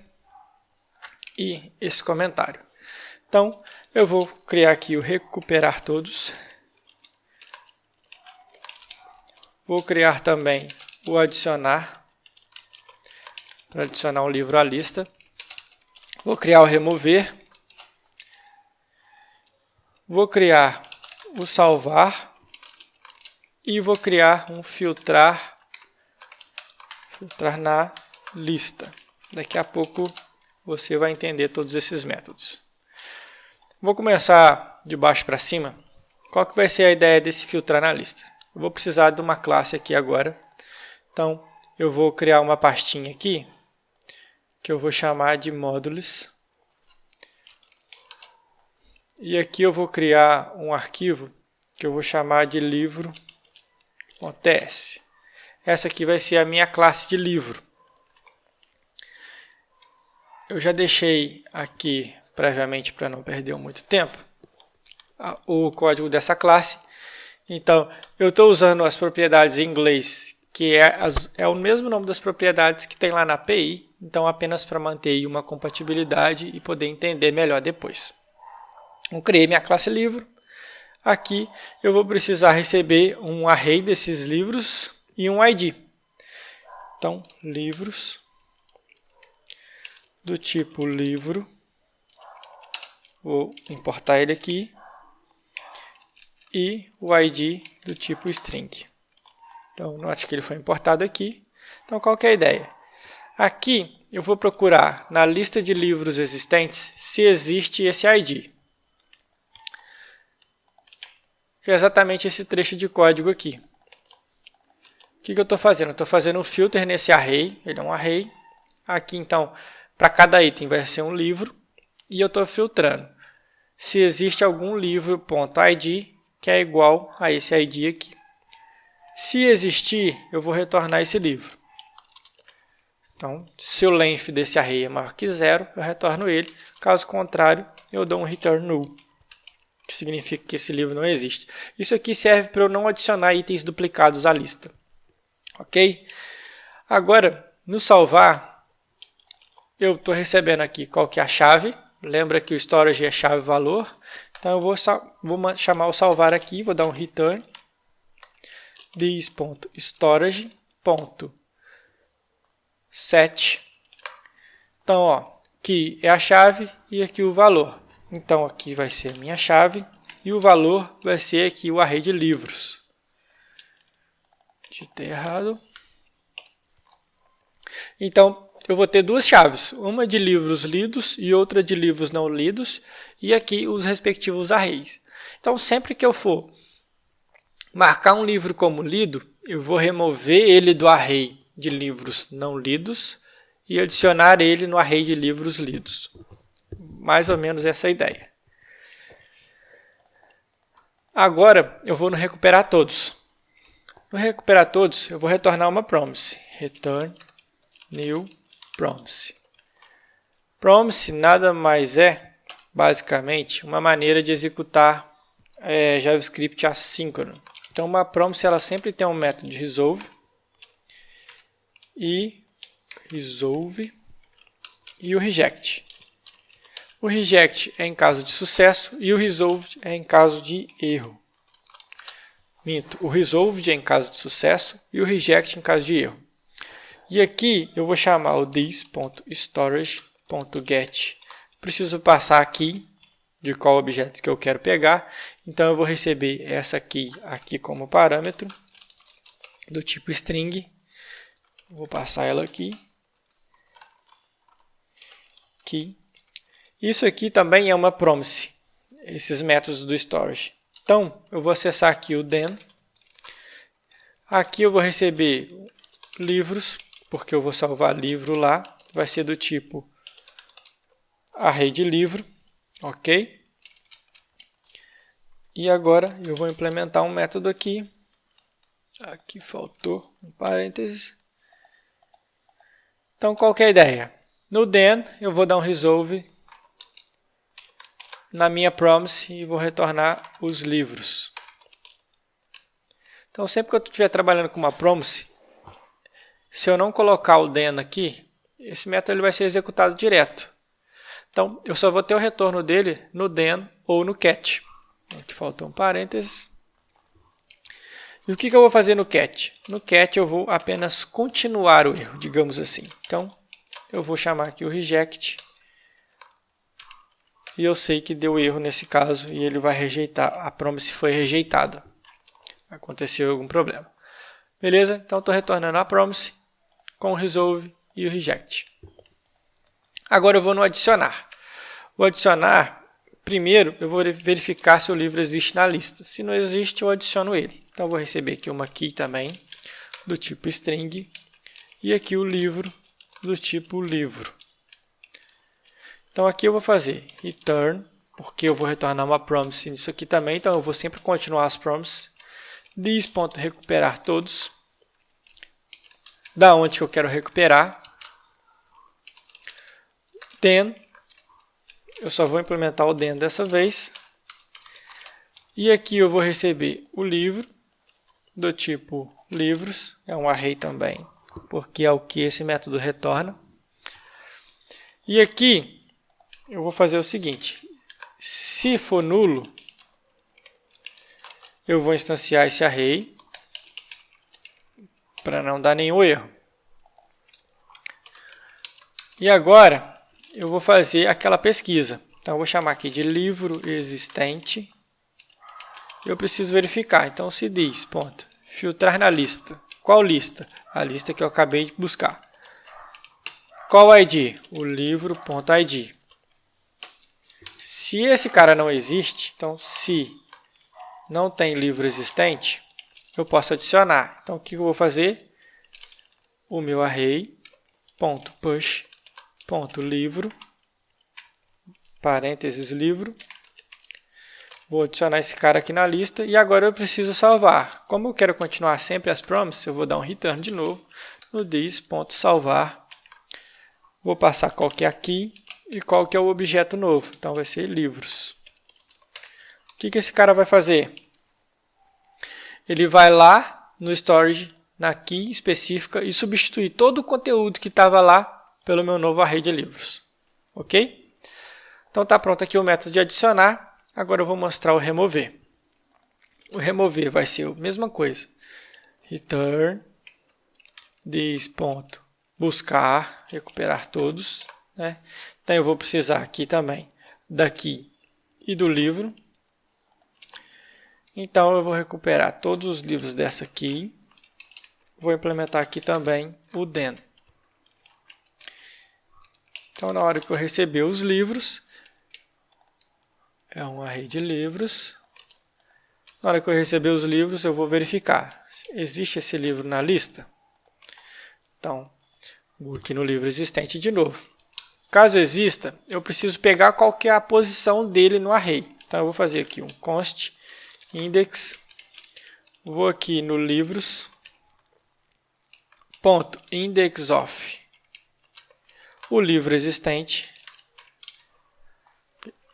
e esse comentário. Então, eu vou criar aqui o recuperar todos. Vou criar também o adicionar, para adicionar um livro à lista. Vou criar o remover. Vou criar o salvar. E vou criar um filtrar na lista. Daqui a pouco você vai entender todos esses métodos. Vou começar de baixo para cima. Qual que vai ser a ideia desse filtrar na lista? Eu vou precisar de uma classe aqui agora. Então, eu vou criar uma pastinha aqui, que eu vou chamar de módulos. E aqui eu vou criar um arquivo, que eu vou chamar de livro.ts. Essa aqui vai ser a minha classe de livro. Eu já deixei aqui, previamente, para não perder muito tempo, o código dessa classe. Então, eu estou usando as propriedades em inglês, que é o mesmo nome das propriedades que tem lá na API, então apenas para manter uma compatibilidade e poder entender melhor depois. Eu criei minha classe livro. Aqui eu vou precisar receber um array desses livros e um ID. Então, livros do tipo livro. Vou importar ele aqui. E o ID do tipo string. Então, note que ele foi importado aqui. Então, qual que é a ideia? Aqui, eu vou procurar na lista de livros existentes se existe esse ID. Que é exatamente esse trecho de código aqui. O que eu estou fazendo? Eu estou fazendo um filter nesse array. Ele é um array. Aqui, então, para cada item vai ser um livro. E eu estou filtrando se existe algum livro.id que é igual a esse ID aqui. Se existir, eu vou retornar esse livro. Então, se o length desse array é maior que 0, eu retorno ele. Caso contrário, eu dou um return null, que significa que esse livro não existe. Isso aqui serve para eu não adicionar itens duplicados à lista. Ok? Agora, no salvar, eu estou recebendo aqui qual que é a chave. Lembra que o storage é chave-valor. Então, eu vou chamar o salvar aqui, vou dar um return this.storage.set. Então, ó, aqui é a chave e aqui o valor. Então, aqui vai ser a minha chave e o valor vai ser aqui o array de livros. Digitei errado. Então, eu vou ter duas chaves, uma de livros lidos e outra de livros não lidos, e aqui os respectivos arrays. Então, sempre que eu for marcar um livro como lido, eu vou remover ele do array de livros não lidos e adicionar ele no array de livros lidos. Mais ou menos essa é a ideia. Agora, eu vou no recuperar todos. No recuperar todos, eu vou retornar uma promise. Return new promise. Promise nada mais é, basicamente, uma maneira de executar JavaScript assíncrono. Então, uma promise ela sempre tem um método de resolve e o reject. O reject é em caso de sucesso e o resolved é em caso de erro. Minto, o resolved é em caso de sucesso e o reject em caso de erro. E aqui eu vou chamar o this.storage.get. Preciso passar aqui de qual objeto que eu quero pegar. Então eu vou receber essa aqui como parâmetro do tipo string. Vou passar ela aqui. Isso aqui também é uma promise, esses métodos do storage. Então, eu vou acessar aqui o then. Aqui eu vou receber livros, porque eu vou salvar livro lá. Vai ser do tipo array de livro, ok? E agora eu vou implementar um método aqui. Aqui faltou um parênteses. Então, qual que é a ideia? No then, eu vou dar um resolve na minha promise e vou retornar os livros. Então, sempre que eu estiver trabalhando com uma promise, se eu não colocar o then aqui, esse método ele vai ser executado direto. Então, eu só vou ter o retorno dele no then ou no catch. Aqui faltou um parênteses. E o que eu vou fazer no catch? No catch eu vou apenas continuar o erro, digamos assim. Então, eu vou chamar aqui o reject. E eu sei que deu erro nesse caso e ele vai rejeitar. A promise foi rejeitada. Aconteceu algum problema. Beleza? Então, estou retornando a promise com o resolve e o reject. Agora eu vou no adicionar. O adicionar, primeiro, eu vou verificar se o livro existe na lista. Se não existe, eu adiciono ele. Então, eu vou receber aqui uma key também, do tipo string. E aqui o livro, do tipo livro. Então, aqui eu vou fazer return, porque eu vou retornar uma promise nisso aqui também. Então, eu vou sempre continuar as promises. This.recuperar todos. Da onde que eu quero recuperar. Then. Eu só vou implementar o then dessa vez. E aqui eu vou receber o livro, do tipo livros. É um array também, porque é o que esse método retorna. E aqui eu vou fazer o seguinte. Se for nulo, eu vou instanciar esse array para não dar nenhum erro. E agora eu vou fazer aquela pesquisa. Então eu vou chamar aqui de livro existente. Eu preciso verificar. Então se diz, ponto, filtrar na lista. Qual lista? A lista que eu acabei de buscar. Qual ID? O livro.id. Se esse cara não existe, então se não tem livro existente, eu posso adicionar. Então, o que eu vou fazer? O meu array.push.livro, parênteses livro. Vou adicionar esse cara aqui na lista e agora eu preciso salvar. Como eu quero continuar sempre as promises, eu vou dar um return de novo no this.salvar Vou passar qual que é aqui e qual que é o objeto novo. Então vai ser livros. O que esse cara vai fazer? Ele vai lá no storage, na key específica, e substituir todo o conteúdo que estava lá pelo meu novo array de livros. Ok? Então está pronto aqui o método de adicionar. Agora eu vou mostrar o remover. O remover vai ser a mesma coisa. Return this.buscar, recuperar todos, né? Então eu vou precisar aqui também daqui e do livro. Então eu vou recuperar todos os livros dessa aqui. Vou implementar aqui também o then. Então na hora que eu receber os livros, é um array de livros. Na hora que eu receber os livros, eu vou verificar. Existe esse livro na lista? Então, vou aqui no livro existente de novo. Caso exista, eu preciso pegar qual que é a posição dele no array. Então eu vou fazer aqui um const index. Vou aqui no livros. Ponto index of o livro existente.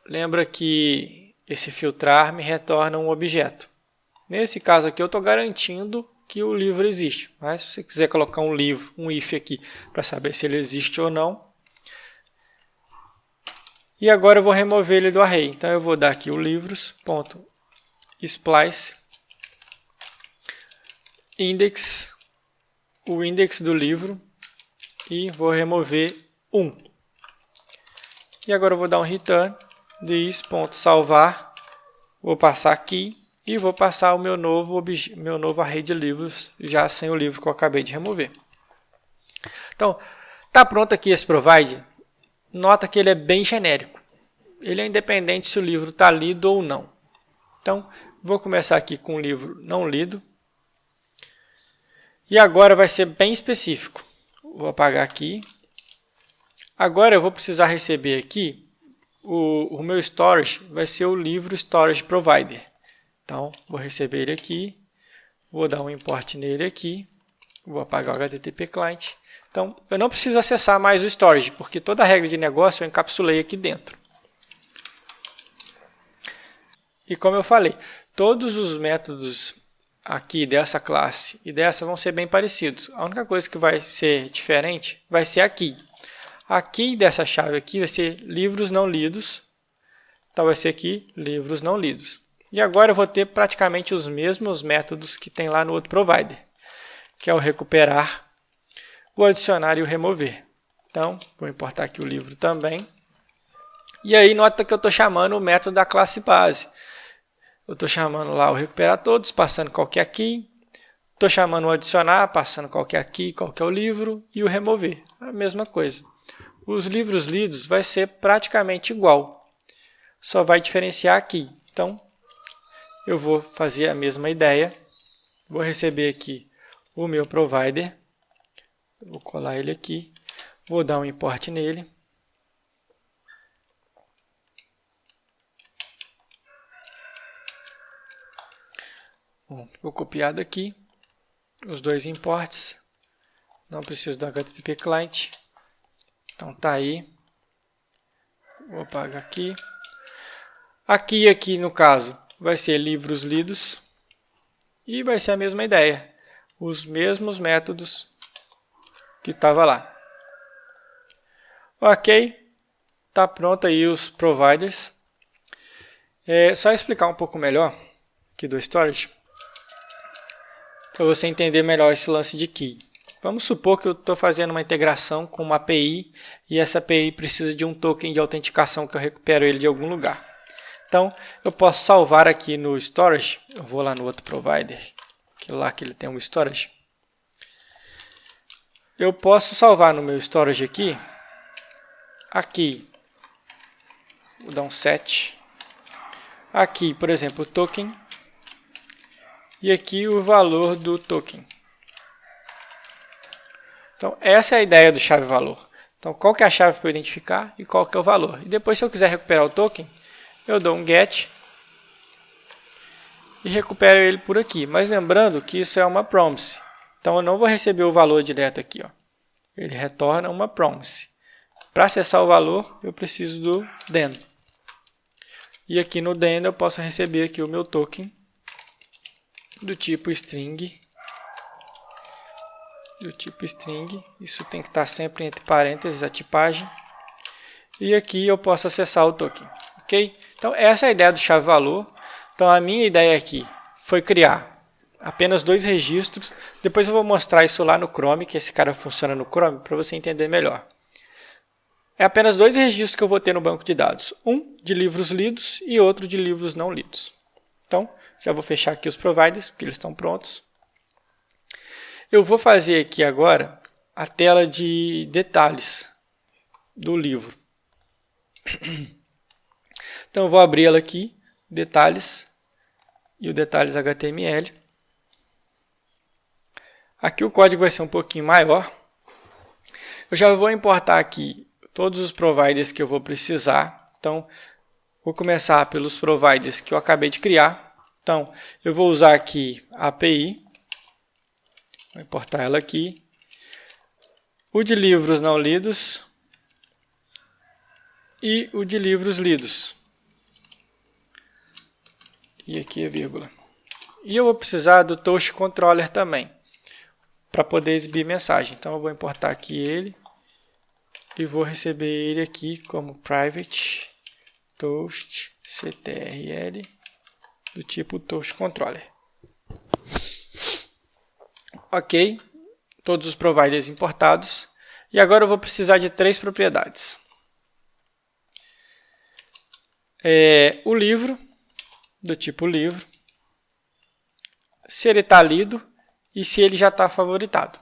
Lembra que esse filtrar me retorna um objeto. Nesse caso aqui eu estou garantindo que o livro existe. Mas se você quiser colocar um livro, um if aqui, para saber se ele existe ou não. E agora eu vou remover ele do array. Então eu vou dar aqui o livros.splice index, o index do livro, e vou remover 1. E agora eu vou dar um return this.salvar, vou passar aqui e vou passar o meu novo array de livros, já sem o livro que eu acabei de remover. Então, está pronto aqui esse provide. Nota que ele é bem genérico. Ele é independente se o livro está lido ou não. Então, vou começar aqui com o livro não lido. E agora vai ser bem específico. Vou apagar aqui. Agora eu vou precisar receber aqui o meu storage, vai ser o livro storage provider. Então, vou receber ele aqui. Vou dar um import nele aqui. Vou apagar o HTTP client. Então, eu não preciso acessar mais o storage, porque toda a regra de negócio eu encapsulei aqui dentro. E como eu falei, todos os métodos aqui dessa classe e dessa vão ser bem parecidos. A única coisa que vai ser diferente vai ser aqui. Aqui dessa chave aqui vai ser livros não lidos. Então vai ser aqui livros não lidos. E agora eu vou ter praticamente os mesmos métodos que tem lá no outro provider, que é o recuperar, o adicionar e o remover. Então, vou importar aqui o livro também. E aí, nota que eu estou chamando o método da classe base. Eu estou chamando lá o recuperar todos, passando qual que é aqui. Estou chamando o adicionar, passando qual que é aqui, qual que é o livro. E o remover, a mesma coisa. Os livros lidos vai ser praticamente igual. Só vai diferenciar aqui. Então, eu vou fazer a mesma ideia. Vou receber aqui o meu provider. Vou colar ele aqui. Vou dar um import nele. Bom, vou copiar daqui os dois imports. Não preciso do HTTP client. Então tá aí. Vou apagar aqui. Aqui no caso vai ser livros lidos. E vai ser a mesma ideia. Os mesmos métodos que estava lá. Ok. Tá pronto aí os providers. Só explicar um pouco melhor aqui do storage, para você entender melhor esse lance de key. Vamos supor que eu estou fazendo uma integração com uma API e essa API precisa de um token de autenticação que eu recupero ele de algum lugar. Então, eu posso salvar aqui no storage. Eu vou lá no outro provider, que lá que ele tem um storage. Eu posso salvar no meu storage aqui. Vou dar um set. Aqui, por exemplo, o token. E aqui o valor do token. Então, essa é a ideia do chave valor. Então, qual que é a chave para eu identificar e qual que é o valor. E depois, se eu quiser recuperar o token, eu dou um get e recupero ele por aqui. Mas lembrando que isso é uma promise. Então, eu não vou receber o valor direto aqui. Ó. Ele retorna uma promise. Para acessar o valor, eu preciso do den. E aqui no den eu posso receber aqui o meu token do tipo string. Isso tem que estar sempre entre parênteses a tipagem. E aqui eu posso acessar o token. Ok? Então essa é a ideia do chave valor. Então a minha ideia aqui foi criar apenas 2 registros. Depois eu vou mostrar isso lá no Chrome, que esse cara funciona no Chrome, para você entender melhor. É apenas 2 registros que eu vou ter no banco de dados. Um de livros lidos e outro de livros não lidos. Então, já vou fechar aqui os providers, porque eles estão prontos. Eu vou fazer aqui agora a tela de detalhes do livro. Então, eu vou abrir ela aqui, detalhes, e o detalhes HTML. Aqui o código vai ser um pouquinho maior. Eu já vou importar aqui todos os providers que eu vou precisar. Então, vou começar pelos providers que eu acabei de criar. Então, eu vou usar aqui a API. Vou importar ela aqui. O de livros não lidos. E o de livros lidos. E aqui é vírgula. E eu vou precisar do Toast Controller também, para poder exibir mensagem. Então, eu vou importar aqui ele. E vou receber ele aqui como private toast ctrl do tipo Toast Controller. Ok, todos os providers importados. E agora eu vou precisar de 3 propriedades. O livro, do tipo livro, se ele está lido e se ele já está favoritado.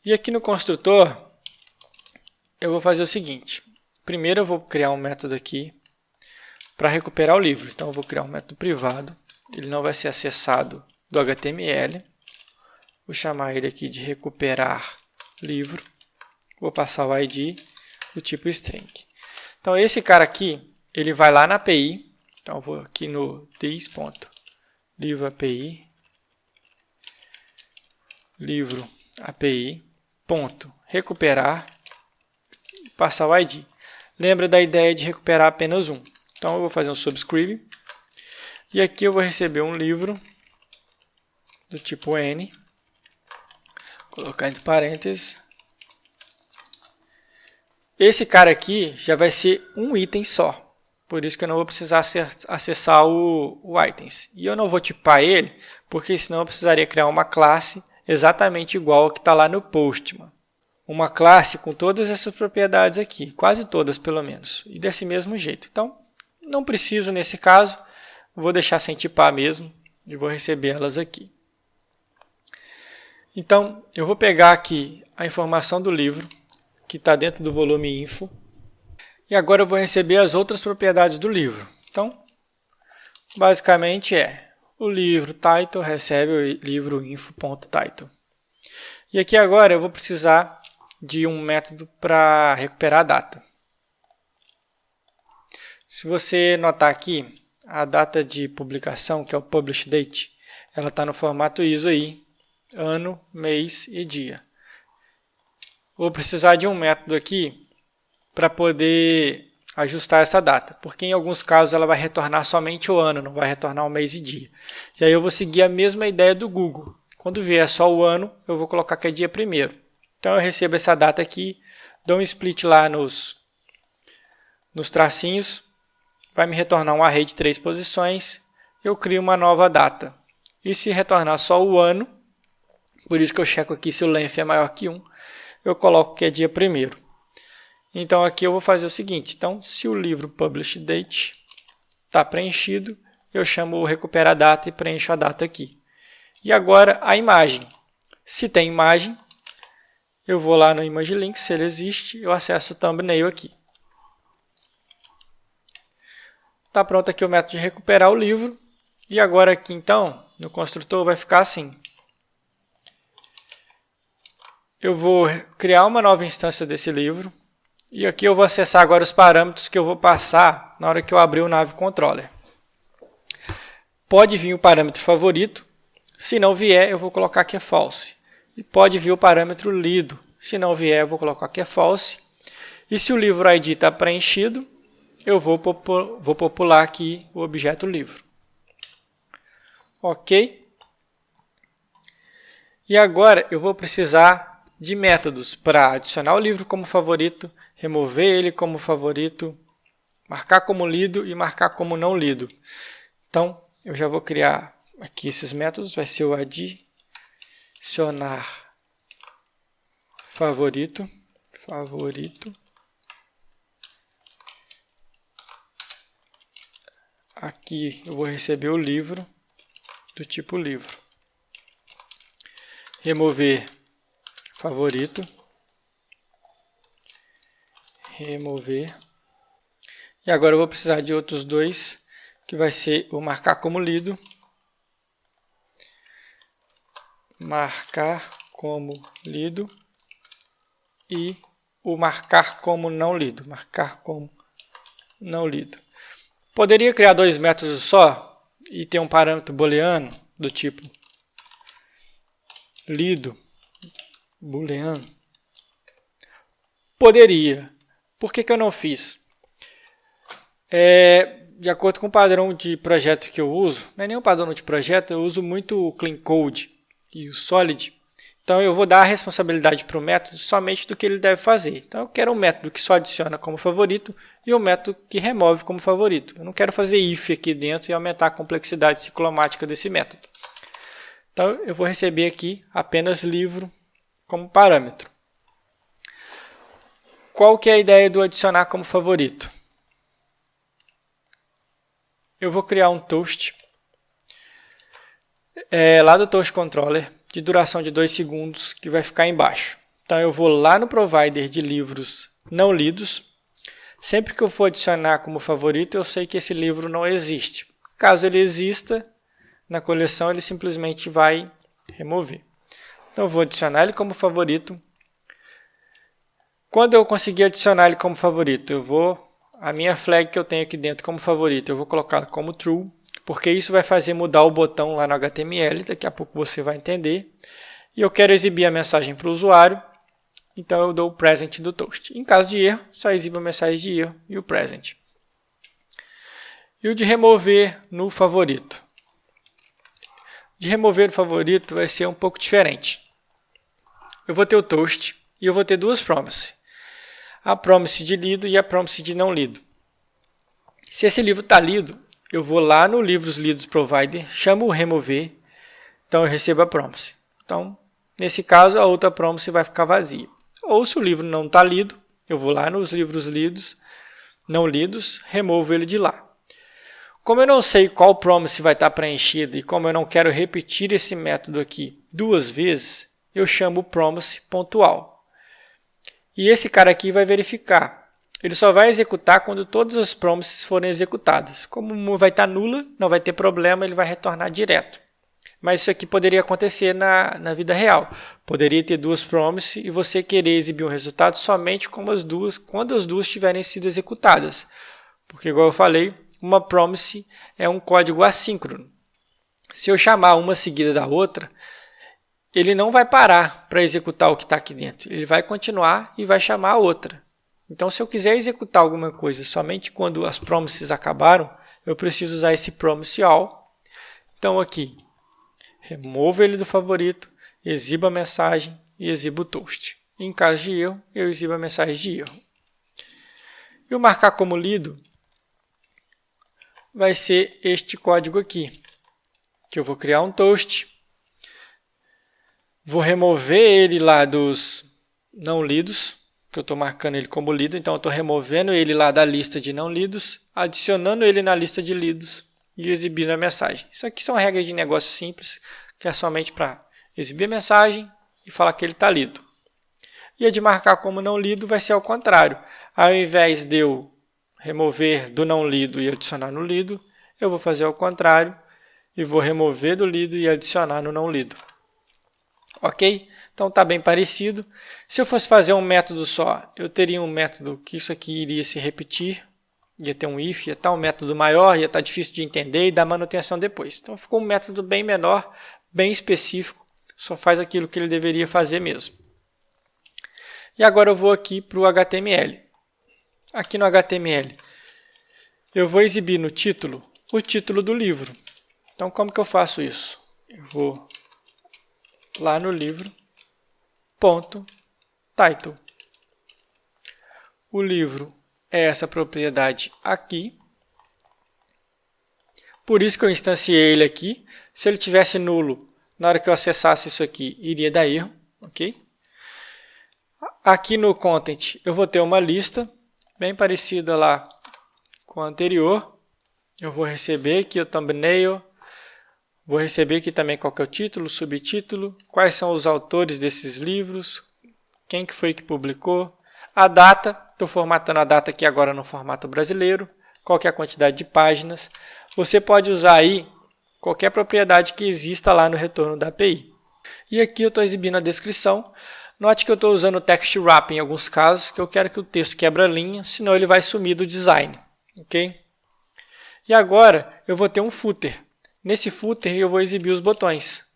E aqui no construtor, eu vou fazer o seguinte. Primeiro eu vou criar um método aqui para recuperar o livro. Então eu vou criar um método privado. Ele não vai ser acessado do HTML. Vou chamar ele aqui de recuperar livro. Vou passar o ID do tipo string. Então esse cara aqui, ele vai lá na API. Então eu vou aqui no this.livro API. Livro API. Ponto recuperar. Passar o ID. Lembra da ideia de recuperar apenas um. Então eu vou fazer um subscript. E aqui eu vou receber um livro do tipo N. Colocar entre parênteses. Esse cara aqui já vai ser um item só. Por isso que eu não vou precisar acessar o items. E eu não vou tipar ele, porque senão eu precisaria criar uma classe exatamente igual ao que está lá no Postman. Uma classe com todas essas propriedades aqui, quase todas pelo menos, e desse mesmo jeito. Então, não preciso nesse caso, vou deixar sem tipar mesmo e vou receber elas aqui. Então, eu vou pegar aqui a informação do livro, que está dentro do volume info, e agora eu vou receber as outras propriedades do livro. Então, basicamente o livro title recebe o livro info.title. E aqui agora eu vou precisar de um método para recuperar a data. Se você notar aqui, a data de publicação, que é o publish date, ela está no formato ISO aí, ano, mês e dia. Vou precisar de um método aqui para poder ajustar essa data, porque em alguns casos ela vai retornar somente o ano, não vai retornar o mês e dia. E aí eu vou seguir a mesma ideia do Google. Quando vier só o ano, eu vou colocar que é dia 1º. Então eu recebo essa data aqui, dou um split lá nos tracinhos, vai me retornar um array de 3 posições, eu crio uma nova data. E se retornar só o ano, por isso que eu checo aqui se o length é maior que 1, eu coloco que é dia 1º. Então aqui eu vou fazer o seguinte, então se o livro publish date está preenchido, eu chamo o recuperar data e preencho a data aqui. E agora a imagem. Se tem imagem, eu vou lá no image link, se ele existe, eu acesso o thumbnail aqui. Está pronto aqui o método de recuperar o livro. E agora aqui então, no construtor vai ficar assim. Eu vou criar uma nova instância desse livro. E aqui eu vou acessar agora os parâmetros que eu vou passar na hora que eu abrir o Nave Controller. Pode vir o parâmetro favorito. Se não vier, eu vou colocar que é false. E pode vir o parâmetro lido. Se não vier, eu vou colocar que é false. E se o livro ID está preenchido, eu vou popular aqui o objeto livro. Ok? E agora eu vou precisar de métodos para adicionar o livro como favorito, remover ele como favorito, marcar como lido e marcar como não lido. Então, eu já vou criar aqui esses métodos. Vai ser o adicionar favorito. Aqui eu vou receber o livro do tipo livro. Remover favorito. Remover. E agora eu vou precisar de outros dois, que vai ser o marcar como lido. Marcar como lido. E o marcar como não lido. Marcar como não lido. Poderia criar dois métodos só e ter um parâmetro booleano do tipo lido booleano? Poderia. Por que eu não fiz? De acordo com o padrão de projeto que eu uso, não é nenhum padrão de projeto, eu uso muito o Clean Code e o Solid. Então eu vou dar a responsabilidade para o método somente do que ele deve fazer. Então eu quero um método que só adiciona como favorito e um método que remove como favorito. Eu não quero fazer if aqui dentro e aumentar a complexidade ciclomática desse método. Então eu vou receber aqui apenas livro como parâmetro. Qual que é a ideia do adicionar como favorito? Eu vou criar um toast lá do Toast Controller de duração de 2 segundos que vai ficar embaixo. Então eu vou lá no provider de livros não lidos. Sempre que eu for adicionar como favorito, eu sei que esse livro não existe. Caso ele exista na coleção, ele simplesmente vai remover. Então eu vou adicionar ele como favorito. Quando eu conseguir adicionar ele como favorito, a minha flag que eu tenho aqui dentro como favorito, eu vou colocar como true, porque isso vai fazer mudar o botão lá no HTML, daqui a pouco você vai entender. E eu quero exibir a mensagem para o usuário, então eu dou o present do toast. Em caso de erro, só exibo a mensagem de erro e o present. E o de remover no favorito. De remover no favorito vai ser um pouco diferente. Eu vou ter o toast e eu vou ter duas promises. A promise de lido e a promise de não lido. Se esse livro está lido, eu vou lá no livros lidos provider, chamo o remover, então eu recebo a promise. Então, nesse caso, a outra promise vai ficar vazia. Ou se o livro não está lido, eu vou lá nos livros lidos, não lidos, removo ele de lá. Como eu não sei qual promise vai estar preenchida e como eu não quero repetir esse método aqui duas vezes, eu chamo o promise pontual. E esse cara aqui vai verificar. Ele só vai executar quando todas as promises forem executadas. Como vai estar nula, não vai ter problema, ele vai retornar direto. Mas isso aqui poderia acontecer na vida real. Poderia ter duas promises e você querer exibir um resultado somente quando as duas tiverem sido executadas. Porque, igual eu falei, uma promise é um código assíncrono. Se eu chamar uma seguida da outra, ele não vai parar para executar o que está aqui dentro. Ele vai continuar e vai chamar a outra. Então, se eu quiser executar alguma coisa somente quando as promises acabaram, eu preciso usar esse promise all. Então, aqui, removo ele do favorito, exibo a mensagem e exibo o toast. Em caso de erro, eu exibo a mensagem de erro. E o marcar como lido vai ser este código aqui, que eu vou criar um toast, vou remover ele lá dos não lidos, que eu estou marcando ele como lido, então eu estou removendo ele lá da lista de não lidos, adicionando ele na lista de lidos e exibindo a mensagem. Isso aqui são regras de negócio simples, que é somente para exibir a mensagem e falar que ele está lido. E a de marcar como não lido vai ser ao contrário. Ao invés de eu remover do não lido e adicionar no lido, eu vou fazer ao contrário e vou remover do lido e adicionar no não lido. Ok? Então está bem parecido. Se eu fosse fazer um método só, eu teria um método que isso aqui iria se repetir, ia ter um if, ia estar um método maior, ia estar difícil de entender e dar manutenção depois. Então ficou um método bem menor, bem específico, só faz aquilo que ele deveria fazer mesmo. E agora eu vou aqui para o HTML. Aqui no HTML, eu vou exibir no título o título do livro. Então, como que eu faço isso? Eu vou lá no livro, ponto, title. O livro é essa propriedade aqui. Por isso que eu instanciei ele aqui. Se ele tivesse nulo, na hora que eu acessasse isso aqui, iria dar erro. Ok? Aqui no content, eu vou ter uma lista bem parecida lá com a anterior. Eu vou receber aqui o thumbnail. Vou receber aqui também qual que é o título, subtítulo, quais são os autores desses livros, quem que foi que publicou, a data, estou formatando a data aqui agora no formato brasileiro, qual que é a quantidade de páginas. Você pode usar aí qualquer propriedade que exista lá no retorno da API. E aqui eu estou exibindo a descrição. Note que eu estou usando o text wrap em alguns casos, que eu quero que o texto quebre a linha, senão ele vai sumir do design. Ok? E agora eu vou ter um footer. Nesse footer eu vou exibir os botões.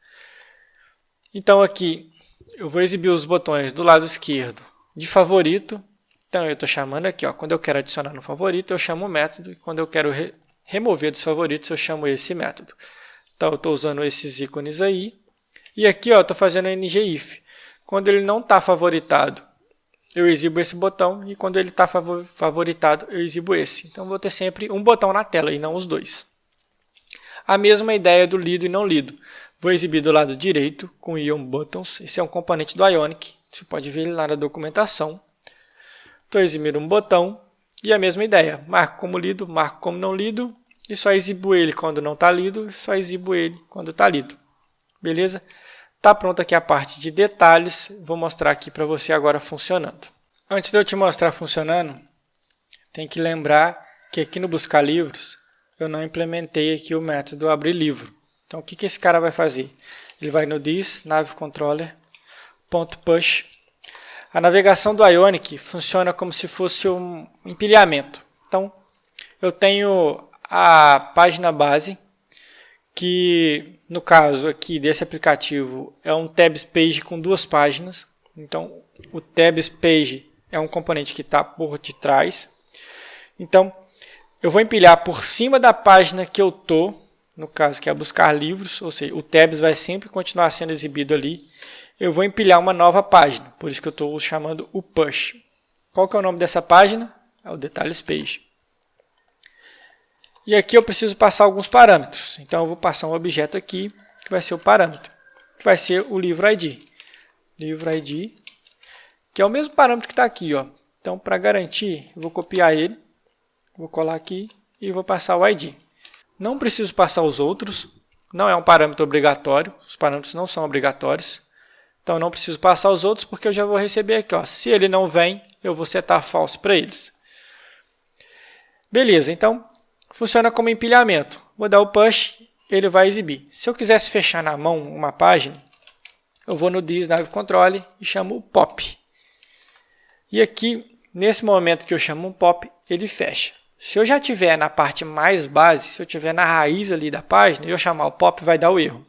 Então aqui eu vou exibir os botões do lado esquerdo de favorito. Então eu estou chamando aqui, quando eu quero adicionar no favorito eu chamo o método, e quando eu quero remover dos favoritos eu chamo esse método. Então eu estou usando esses ícones aí. E aqui estou fazendo ngIf. Quando ele não está favoritado, eu exibo esse botão, e quando ele está favoritado eu exibo esse. Então eu vou ter sempre um botão na tela e não os dois. A mesma ideia do lido e não lido. Vou exibir do lado direito com Ion Buttons. Esse é um componente do Ionic. Você pode ver ele lá na documentação. Estou exibindo um botão e a mesma ideia. Marco como lido, marco como não lido. E só exibo ele quando não está lido, só exibo ele quando está lido. Beleza? Está pronta aqui a parte de detalhes. Vou mostrar aqui para você agora funcionando. Antes de eu te mostrar funcionando, tem que lembrar que aqui no Buscar Livros, eu não implementei aqui o método abrir livro. Então, o que esse cara vai fazer? Ele vai no this, navecontroller.push. A navegação do Ionic funciona como se fosse um empilhamento. Então, eu tenho a página base, que no caso aqui desse aplicativo é um tabs page com duas páginas. Então, o tabs page é um componente que está por detrás. Então, eu vou empilhar por cima da página que eu estou, no caso que é buscar livros, ou seja, o tabs vai sempre continuar sendo exibido ali. Eu vou empilhar uma nova página, por isso que eu estou chamando o push. Qual que é o nome dessa página? É o detalhes page. E aqui eu preciso passar alguns parâmetros. Então eu vou passar um objeto aqui, que vai ser o parâmetro, que vai ser o livro ID. Livro ID, que é o mesmo parâmetro que está aqui. Então, para garantir, eu vou copiar ele. Vou colar aqui e vou passar o ID. Não preciso passar os outros. Não é um parâmetro obrigatório. Os parâmetros não são obrigatórios. Então, não preciso passar os outros porque eu já vou receber aqui. Se ele não vem, eu vou setar false para eles. Beleza, então funciona como empilhamento. Vou dar o push, ele vai exibir. Se eu quisesse fechar na mão uma página, eu vou no this navecontrol e chamo o pop. E aqui, nesse momento que eu chamo um pop, ele fecha. Se eu já estiver na parte mais base, se eu estiver na raiz ali da página, e eu chamar o pop, vai dar o erro.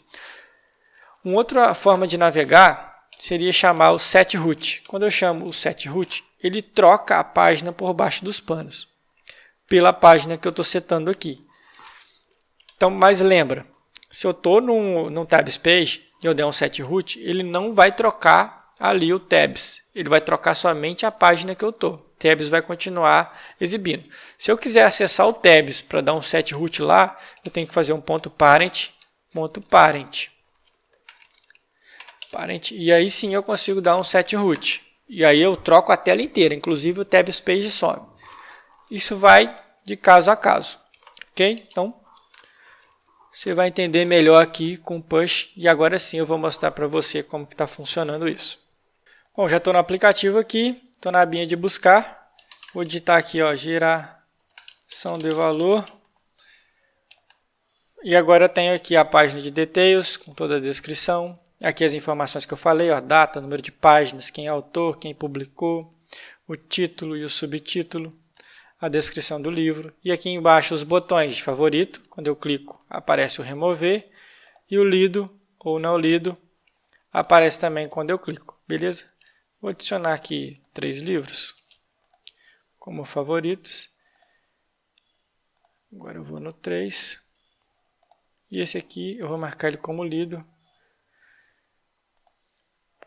Uma outra forma de navegar seria chamar o setRoot. Quando eu chamo o setRoot, ele troca a página por baixo dos panos, pela página que eu estou setando aqui. Então, mas lembra, se eu estou num tabs page e eu der um setRoot, ele não vai trocar ali o tabs. Ele vai trocar somente a página que eu estou. Tabs vai continuar exibindo. Se eu quiser acessar o tabs para dar um setRoot lá, eu tenho que fazer um ponto parent. E aí sim eu consigo dar um setRoot. E aí eu troco a tela inteira, inclusive o tabs page some. Isso vai de caso a caso. Ok? Então, você vai entender melhor aqui com o push. E agora sim eu vou mostrar para você como está funcionando isso. Bom, já estou no aplicativo aqui. Estou na abinha de buscar. Vou digitar aqui, geração de valor. E agora eu tenho aqui a página de details, com toda a descrição. Aqui as informações que eu falei, data, número de páginas, quem é autor, quem publicou, o título e o subtítulo, a descrição do livro. E aqui embaixo os botões de favorito. Quando eu clico, aparece o remover. E o lido ou não lido aparece também quando eu clico. Beleza? Vou adicionar aqui 3 livros como favoritos. Agora eu vou no 3. E esse aqui eu vou marcar ele como lido.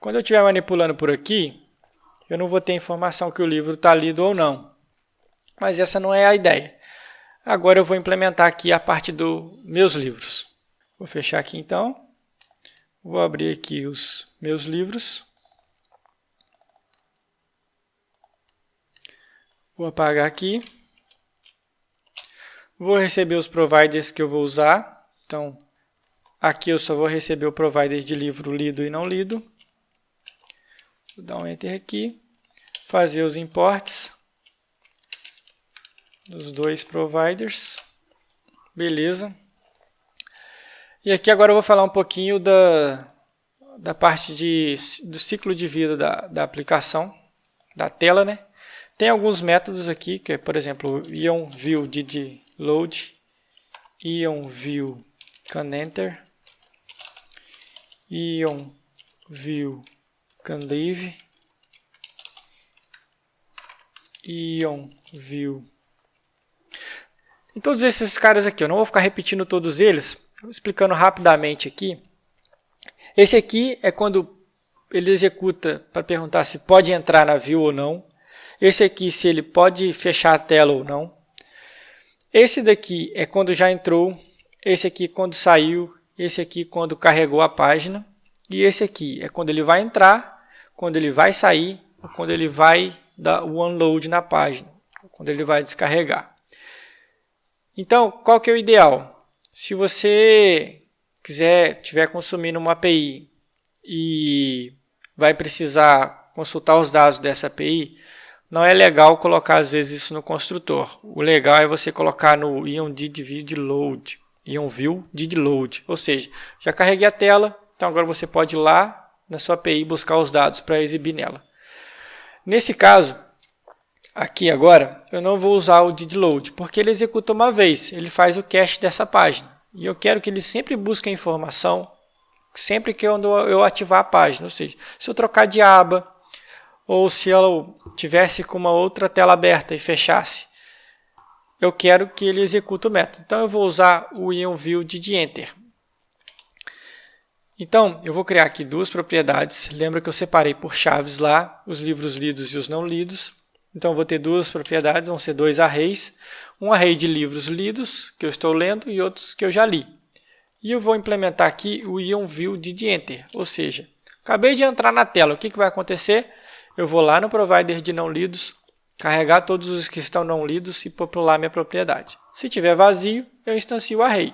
Quando eu estiver manipulando por aqui, eu não vou ter informação que o livro está lido ou não. Mas essa não é a ideia. Agora eu vou implementar aqui a parte dos meus livros. Vou fechar aqui então. Vou abrir aqui os meus livros. Vou apagar aqui. Vou receber os providers que eu vou usar. Então, aqui eu só vou receber o provider de livro lido e não lido. Vou dar um Enter aqui. Fazer os imports dos 2 providers. Beleza. E aqui agora eu vou falar um pouquinho da parte do ciclo de vida da aplicação, da tela, né? Tem alguns métodos aqui, que é, por exemplo, ion view did load, ion view can enter, ion view can leave, ion view. Em todos esses caras aqui, eu não vou ficar repetindo todos eles, explicando rapidamente aqui. Esse aqui é quando ele executa para perguntar se pode entrar na view ou não. Esse aqui, se ele pode fechar a tela ou não. Esse daqui é quando já entrou. Esse aqui quando saiu. Esse aqui quando carregou a página. E esse aqui é quando ele vai entrar, quando ele vai sair, ou quando ele vai dar o unload na página, quando ele vai descarregar. Então, qual que é o ideal? Se você estiver consumindo uma API e vai precisar consultar os dados dessa API, não é legal colocar às vezes isso no construtor. O legal é você colocar no ion did load, ion view did load, ou seja, já carreguei a tela, então agora você pode ir lá na sua API buscar os dados para exibir nela. Nesse caso, aqui agora, eu não vou usar o did load, porque ele executa uma vez, ele faz o cache dessa página. E eu quero que ele sempre busque a informação, sempre que eu ativar a página. Ou seja, se eu trocar de aba, ou se ela tivesse com uma outra tela aberta e fechasse, eu quero que ele execute o método. Então, eu vou usar o ion view did enter. Então, eu vou criar aqui 2 propriedades. Lembra que eu separei por chaves lá, os livros lidos e os não lidos. Então, eu vou ter 2 propriedades, vão ser 2 arrays. Um array de livros lidos, que eu estou lendo, e outros que eu já li. E eu vou implementar aqui o ion view did enter, ou seja, acabei de entrar na tela, o que vai acontecer? Eu vou lá no provider de não lidos, carregar todos os que estão não lidos e popular minha propriedade. Se tiver vazio, eu instancio o array.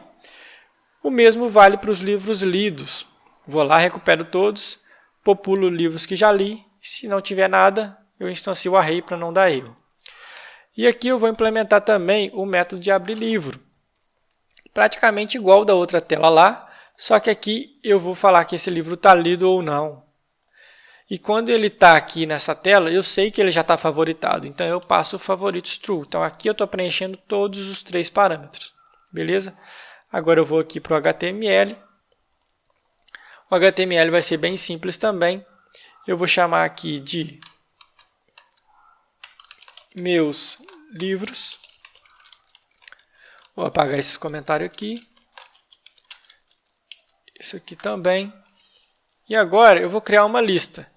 O mesmo vale para os livros lidos. Vou lá, recupero todos, populo livros que já li. Se não tiver nada, eu instancio o array para não dar erro. E aqui eu vou implementar também o método de abrir livro. Praticamente igual ao da outra tela lá, só que aqui eu vou falar que esse livro está lido ou não. E quando ele está aqui nessa tela, eu sei que ele já está favoritado. Então, eu passo o favoritos true. Então, aqui eu estou preenchendo todos os 3 parâmetros. Beleza? Agora eu vou aqui para o HTML. O HTML vai ser bem simples também. Eu vou chamar aqui de meus livros. Vou apagar esse comentário aqui. Isso aqui também. E agora eu vou criar uma lista.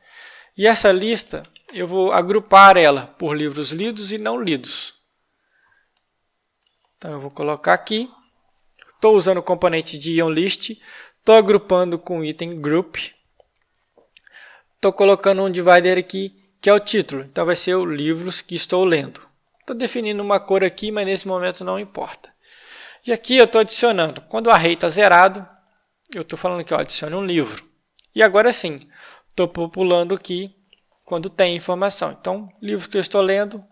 E essa lista eu vou agrupar ela por livros lidos e não lidos. Então eu vou colocar aqui. Estou usando o componente de onList. Estou agrupando com o item group. Estou colocando um divider aqui que é o título. Então vai ser o livros que estou lendo. Estou definindo uma cor aqui, mas nesse momento não importa. E aqui eu estou adicionando. Quando o array está zerado, eu estou falando que adicione um livro. E agora sim, estou populando aqui quando tem informação. Então, livro que eu estou lendo,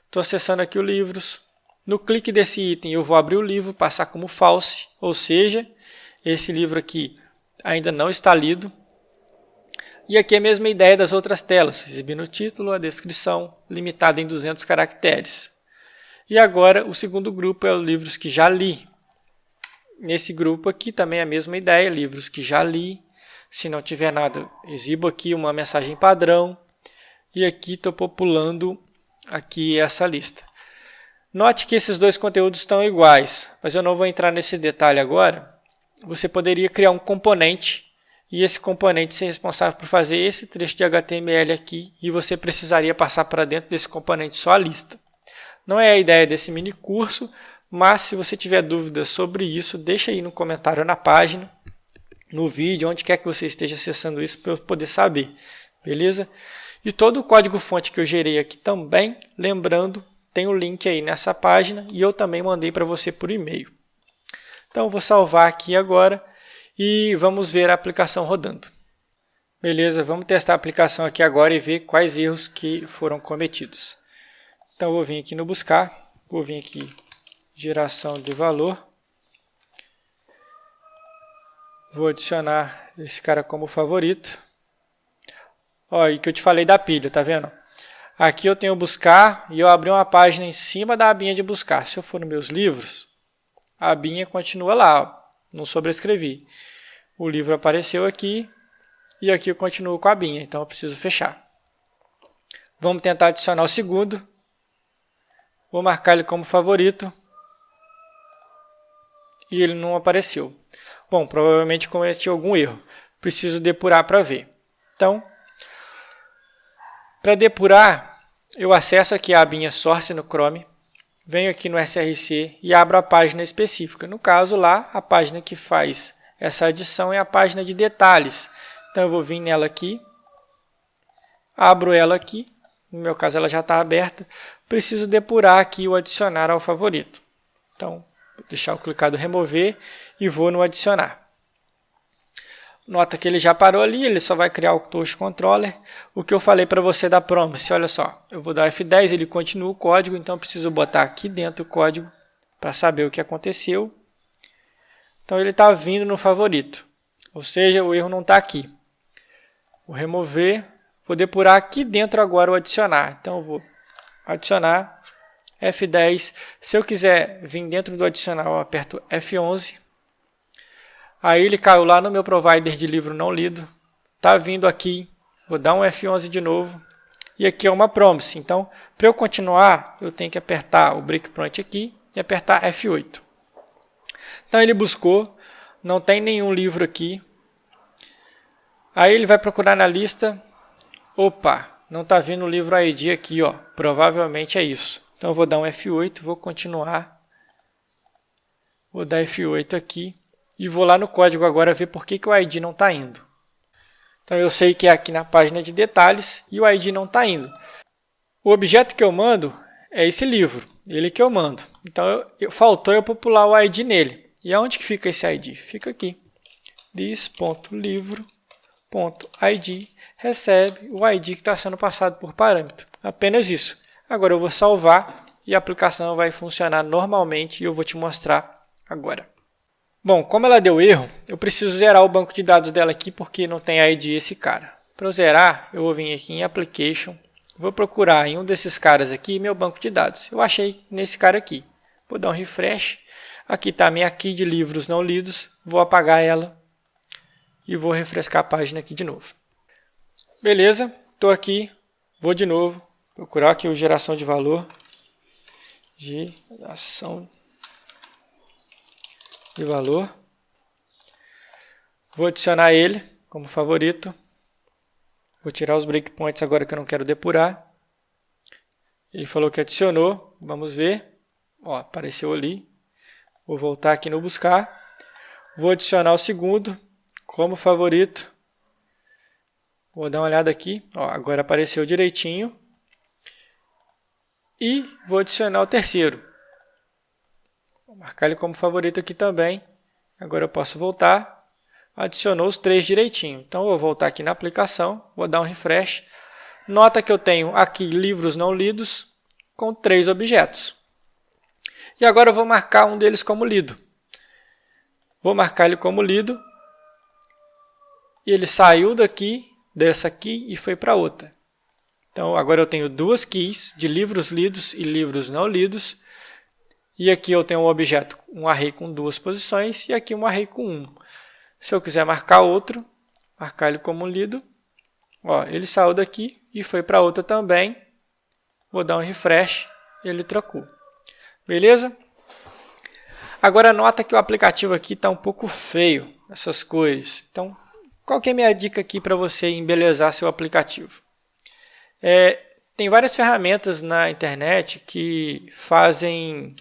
estou acessando aqui o livros. No clique desse item, eu vou abrir o livro, passar como false, ou seja, esse livro aqui ainda não está lido. E aqui é a mesma ideia das outras telas, exibindo o título, a descrição, limitada em 200 caracteres. E agora, o segundo grupo é os livros que já li. Nesse grupo aqui também é a mesma ideia, livros que já li. Se não tiver nada, exibo aqui uma mensagem padrão. e aqui estou populando aqui essa lista. Note que esses dois conteúdos estão iguais, mas eu não vou entrar nesse detalhe agora. Você poderia criar um componente e esse componente ser responsável por fazer esse trecho de HTML aqui e você precisaria passar para dentro desse componente só a lista. Não é a ideia desse mini curso, mas se você tiver dúvidas sobre isso, deixa aí no comentário na página, no vídeo, onde quer que você esteja acessando isso para eu poder saber, beleza? E todo o código-fonte que eu gerei aqui também, lembrando, tem o link aí nessa página e eu também mandei para você por e-mail. Então, eu vou salvar aqui agora e vamos ver a aplicação rodando. Beleza, vamos testar a aplicação aqui agora e ver quais erros que foram cometidos. Então, eu vou vir aqui no buscar, vou vir aqui, geração de valor. Vou adicionar esse cara como favorito. Olha, e que eu te falei da pilha, tá vendo? Aqui eu tenho buscar e eu abri uma página em cima da abinha de buscar. Se eu for nos meus livros, a abinha continua lá, ó, não sobrescrevi. O livro apareceu aqui e aqui eu continuo com a abinha, então eu preciso fechar. Vamos tentar adicionar o segundo. Vou marcar ele como favorito e ele não apareceu. Bom, provavelmente cometi algum erro. Preciso depurar para ver. Então, para depurar, eu acesso aqui a abinha Source no Chrome, venho aqui no SRC e abro a página específica. No caso lá, a página que faz essa adição é a página de detalhes. Então eu vou vir nela aqui, abro ela aqui, no meu caso ela já está aberta, preciso depurar aqui o adicionar ao favorito. Então, vou deixar o clicado remover e vou no adicionar. Nota que ele já parou ali, ele só vai criar o Touch Controller. O que eu falei para você da promise, olha só, eu vou dar F10, ele continua o código, então eu preciso botar aqui dentro o código para saber o que aconteceu. Então ele está vindo no favorito, ou seja, o erro não está aqui. Vou remover, vou depurar aqui dentro agora o adicionar. Então eu vou adicionar, F10, se eu quiser vir dentro do adicional eu aperto F11. Aí ele caiu lá no meu provider de livro não lido. Está vindo aqui. Vou dar um F11 de novo. E aqui é uma promise. Então, para eu continuar, eu tenho que apertar o breakpoint aqui e apertar F8. Então, ele buscou. Não tem nenhum livro aqui. Aí ele vai procurar na lista. Opa, não está vindo o livro ID aqui. Ó. Provavelmente é isso. Então, eu vou dar um F8. Vou continuar. Vou dar F8 aqui. E vou lá no código agora ver por que o ID não está indo. Então eu sei que é aqui na página de detalhes e o ID não está indo. O objeto que eu mando é esse livro, ele que eu mando. Então faltou eu popular o ID nele. E aonde que fica esse ID? Fica aqui. This.livro.id recebe o ID que está sendo passado por parâmetro. Apenas isso. Agora eu vou salvar e a aplicação vai funcionar normalmente e eu vou te mostrar agora. Bom, como ela deu erro, eu preciso zerar o banco de dados dela aqui porque não tem ID esse cara. Para eu zerar, eu vou vir aqui em Application, vou procurar em um desses caras aqui meu banco de dados. Eu achei nesse cara aqui. Vou dar um refresh. Aqui está a minha key de livros não lidos. Vou apagar ela e vou refrescar a página aqui de novo. Beleza, estou aqui. Vou de novo procurar aqui o geração de valor. Geração de valor. Vou adicionar ele como favorito. Vou tirar os breakpoints agora que eu não quero depurar. Ele falou que adicionou. Vamos ver. Ó, apareceu ali. Vou voltar aqui no buscar. Vou adicionar o segundo como favorito. Vou dar uma olhada aqui. Ó, agora apareceu direitinho. E vou adicionar o terceiro. Vou marcar ele como favorito aqui também. Agora eu posso voltar. Adicionou os três direitinho. Então eu vou voltar aqui na aplicação. Vou dar um refresh. Nota que eu tenho aqui livros não lidos com 3 objetos. E agora eu vou marcar um deles como lido. Vou marcar ele como lido. E ele saiu daqui, dessa aqui e foi para outra. Então agora eu tenho duas keys de livros lidos e livros não lidos. E aqui eu tenho um objeto, um array com 2 posições, e aqui um array com 1. Se eu quiser marcar outro, marcar ele como lido, Ó, ele saiu daqui e foi para outra também. Vou dar um refresh, ele trocou. Beleza? Agora nota que o aplicativo aqui está um pouco feio, essas cores. Então, qual que é a minha dica aqui para você embelezar seu aplicativo? Tem várias ferramentas na internet que fazem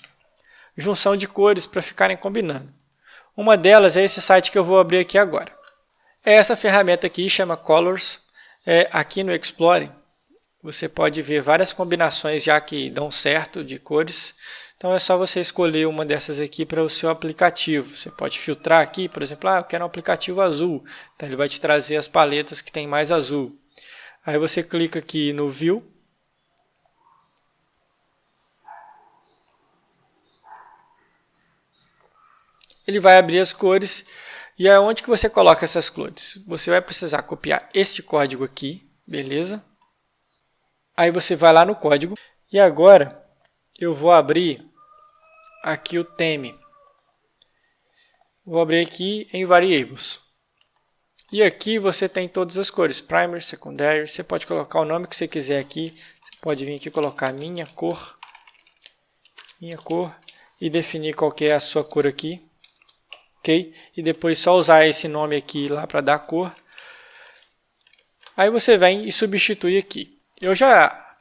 junção de cores para ficarem combinando. Uma delas é esse site que eu vou abrir aqui agora. Essa ferramenta aqui chama Colors. Aqui no Explorer você pode ver várias combinações já que dão certo de cores. Então é só você escolher uma dessas aqui para o seu aplicativo. Você pode filtrar aqui, por exemplo, eu quero um aplicativo azul. Então ele vai te trazer as paletas que tem mais azul. Aí você clica aqui no View. Ele vai abrir as cores. E aonde que você coloca essas cores? Você vai precisar copiar este código aqui, beleza? Aí você vai lá no código. E agora eu vou abrir aqui o theme. Vou abrir aqui em Variables. E aqui você tem todas as cores, Primary, Secondary. Você pode colocar o nome que você quiser aqui. Você pode vir aqui e colocar minha cor. E definir qual que é a sua cor aqui. Okay? E depois só usar esse nome aqui lá para dar cor. Aí você vem e substitui aqui.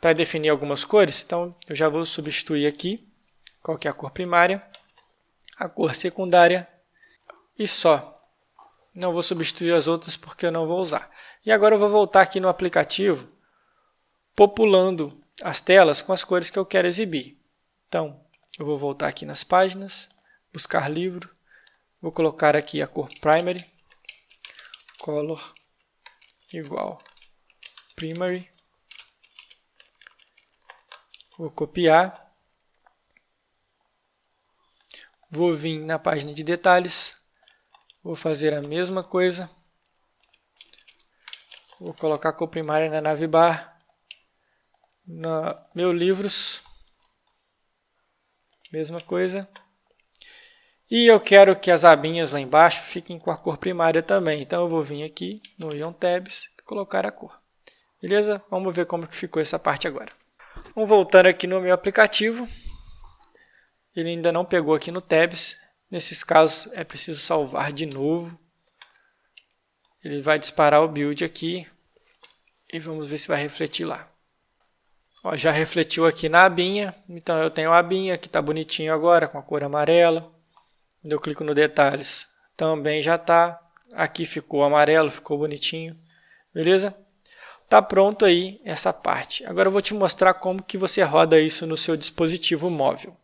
Para definir algumas cores, então eu já vou substituir aqui. Qual que é a cor primária, a cor secundária e só. Não vou substituir as outras porque eu não vou usar. E agora eu vou voltar aqui no aplicativo, populando as telas com as cores que eu quero exibir. Então, eu vou voltar aqui nas páginas, buscar livro. Vou colocar aqui a cor Primary, Color igual Primary. Vou copiar. Vou vir na página de detalhes. Vou fazer a mesma coisa. Vou colocar a cor primária na navbar. No meu livros. Mesma coisa. E eu quero que as abinhas lá embaixo fiquem com a cor primária também. Então eu vou vir aqui no Ion Tabs e colocar a cor. Beleza? Vamos ver como que ficou essa parte agora. Vamos voltando aqui no meu aplicativo. Ele ainda não pegou aqui no Tabs. Nesses casos é preciso salvar de novo. Ele vai disparar o build aqui. E vamos ver se vai refletir lá. Ó, já refletiu aqui na abinha. Então eu tenho a abinha que está bonitinho agora com a cor amarela. Quando eu clico no detalhes, também já está. Aqui ficou amarelo, ficou bonitinho. Beleza? Está pronto aí essa parte. Agora eu vou te mostrar como que você roda isso no seu dispositivo móvel.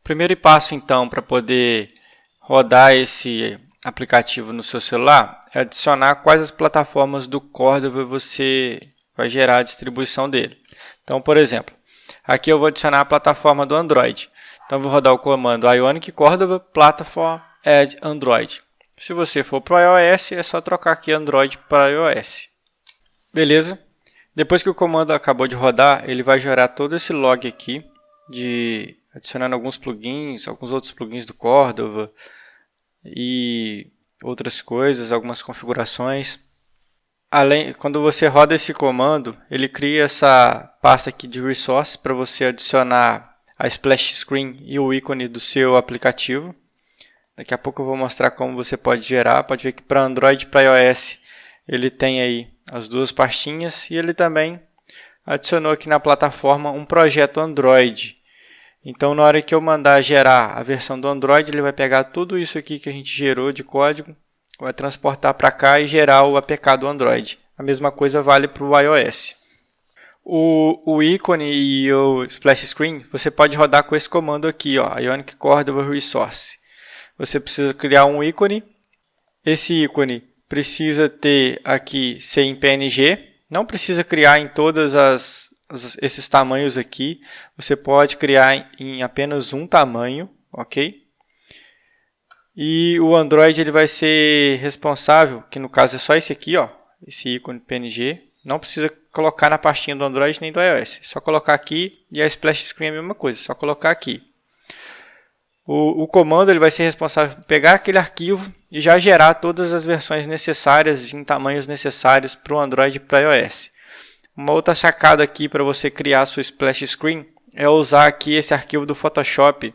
Primeiro passo, então, para poder rodar esse aplicativo no seu celular, é adicionar quais as plataformas do Cordova você vai gerar a distribuição dele. Então, por exemplo, aqui eu vou adicionar a plataforma do Android. Então, eu vou rodar o comando Ionic Cordova Platform Add Android. Se você for para o iOS, é só trocar aqui Android para iOS. Beleza? Depois que o comando acabou de rodar, ele vai gerar todo esse log aqui, adicionando alguns plugins, alguns outros plugins do Cordova e outras coisas, algumas configurações. Quando você roda esse comando, ele cria essa pasta aqui de resource para você adicionar a splash screen e o ícone do seu aplicativo. Daqui a pouco eu vou mostrar como você pode gerar. Pode ver que para Android e para iOS ele tem aí as duas pastinhas e ele também adicionou aqui na plataforma um projeto Android. Então, na hora que eu mandar gerar a versão do Android, ele vai pegar tudo isso aqui que a gente gerou de código, vai transportar para cá e gerar o APK do Android. A mesma coisa vale para o iOS. O ícone e o splash screen você pode rodar com esse comando aqui, ó, Ionic Cordova Resource. Você precisa criar um ícone. Esse ícone precisa ter aqui ser em PNG. Não precisa criar em todas esses tamanhos aqui. Você pode criar em apenas um tamanho, ok? E o Android ele vai ser responsável, que no caso é só esse aqui, ó, esse ícone PNG. Não precisa colocar na pastinha do Android nem do iOS. É só colocar aqui e a splash screen é a mesma coisa, é só colocar aqui. O comando ele vai ser responsável por pegar aquele arquivo e já gerar todas as versões necessárias em tamanhos necessários para o Android e para o iOS. Uma outra sacada aqui para você criar a sua splash screen é usar aqui esse arquivo do Photoshop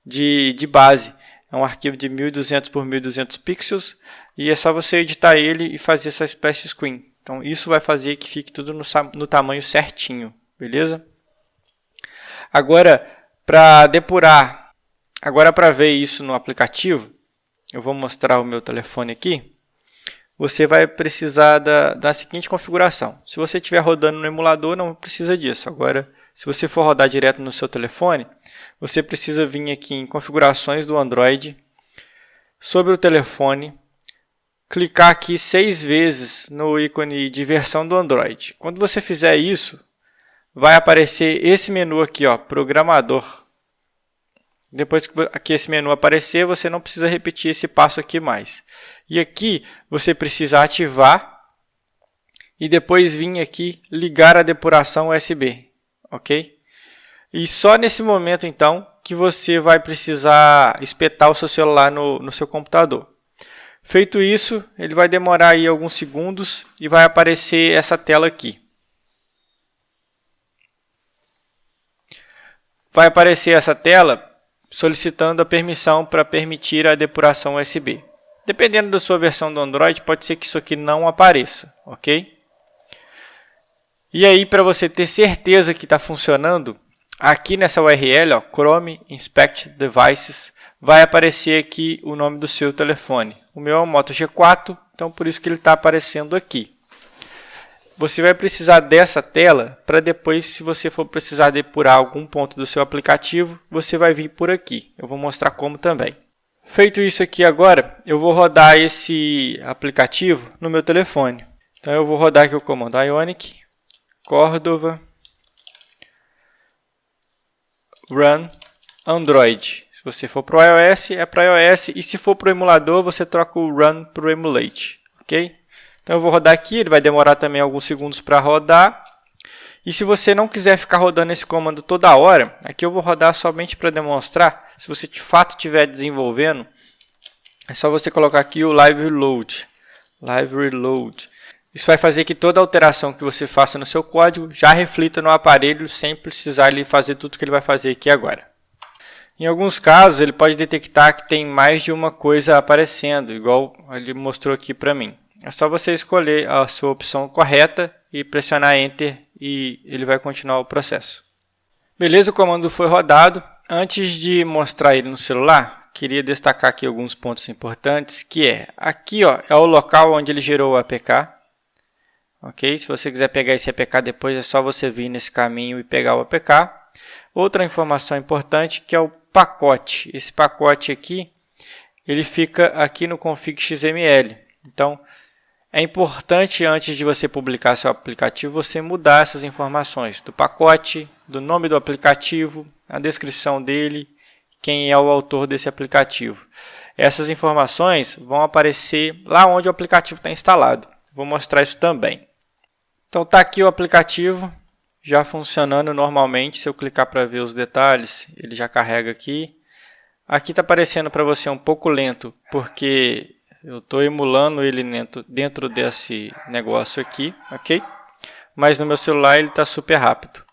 de base. É um arquivo de 1200 por 1200 pixels e é só você editar ele e fazer sua splash screen. Então isso vai fazer que fique tudo no tamanho certinho, beleza? Agora, para depurar, agora para ver isso no aplicativo, eu vou mostrar o meu telefone aqui. Você vai precisar da seguinte configuração. Se você estiver rodando no emulador, não precisa disso. Agora, se você for rodar direto no seu telefone, você precisa vir aqui em configurações do Android, sobre o telefone, clicar aqui 6 vezes no ícone de versão do Android. Quando você fizer isso, vai aparecer esse menu aqui, ó, Programador. Depois que esse menu aparecer, você não precisa repetir esse passo aqui mais. E aqui você precisa ativar e depois vir aqui ligar a depuração USB, ok? E só nesse momento então que você vai precisar espetar o seu celular no seu computador. Feito isso, ele vai demorar aí alguns segundos e vai aparecer essa tela aqui. Vai aparecer essa tela solicitando a permissão para permitir a depuração USB. Dependendo da sua versão do Android, pode ser que isso aqui não apareça, ok? E aí, para você ter certeza que está funcionando, aqui nessa URL, ó, Chrome Inspect Devices, vai aparecer aqui o nome do seu telefone. O meu é o Moto G4, então por isso que ele está aparecendo aqui. Você vai precisar dessa tela para depois, se você for precisar depurar algum ponto do seu aplicativo, você vai vir por aqui. Eu vou mostrar como também. Feito isso aqui agora, eu vou rodar esse aplicativo no meu telefone. Então eu vou rodar aqui o comando Ionic, Cordova, Run, Android. Se você for para o iOS, é para iOS. E se for para o emulador, você troca o Run para o Emulate. Ok? Então eu vou rodar aqui, ele vai demorar também alguns segundos para rodar. E se você não quiser ficar rodando esse comando toda hora, aqui eu vou rodar somente para demonstrar. Se você de fato estiver desenvolvendo, é só você colocar aqui o Live Reload. Live Reload. Isso vai fazer que toda alteração que você faça no seu código já reflita no aparelho sem precisar ele fazer tudo que ele vai fazer aqui agora. Em alguns casos, ele pode detectar que tem mais de uma coisa aparecendo, igual ele mostrou aqui para mim. É só você escolher a sua opção correta e pressionar Enter e ele vai continuar o processo. Beleza, o comando foi rodado. Antes de mostrar ele no celular, queria destacar aqui alguns pontos importantes, que é, aqui ó, é o local onde ele gerou o APK. Ok? Se você quiser pegar esse APK depois, é só você vir nesse caminho e pegar o APK. Outra informação importante que é o pacote. Esse pacote aqui, ele fica aqui no config XML. Então, é importante, antes de você publicar seu aplicativo, você mudar essas informações do pacote, do nome do aplicativo, a descrição dele, quem é o autor desse aplicativo. Essas informações vão aparecer lá onde o aplicativo está instalado. Vou mostrar isso também. Então, está aqui o aplicativo já funcionando normalmente. Se eu clicar para ver os detalhes, ele já carrega aqui. Aqui está aparecendo para você um pouco lento, porque eu estou emulando ele dentro desse negócio aqui, ok? Mas no meu celular ele está super rápido.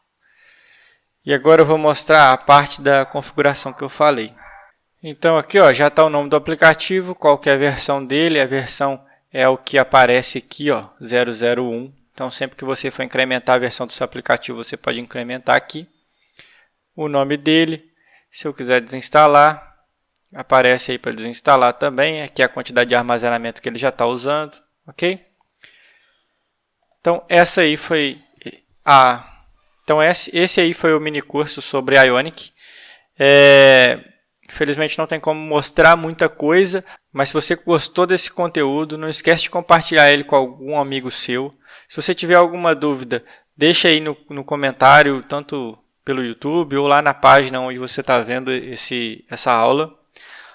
E agora eu vou mostrar a parte da configuração que eu falei. Então aqui ó, já está o nome do aplicativo, qual que é a versão dele. A versão é o que aparece aqui, ó, 001. Então sempre que você for incrementar a versão do seu aplicativo, você pode incrementar aqui. O nome dele, se eu quiser desinstalar, aparece aí para desinstalar também. Aqui é a quantidade de armazenamento que ele já está usando, ok? Então essa aí foi esse aí foi o mini curso sobre Ionic. Infelizmente não tem como mostrar muita coisa, mas se você gostou desse conteúdo, não esquece de compartilhar ele com algum amigo seu. Se você tiver alguma dúvida, deixa aí no comentário, tanto pelo YouTube ou lá na página onde você está vendo essa aula.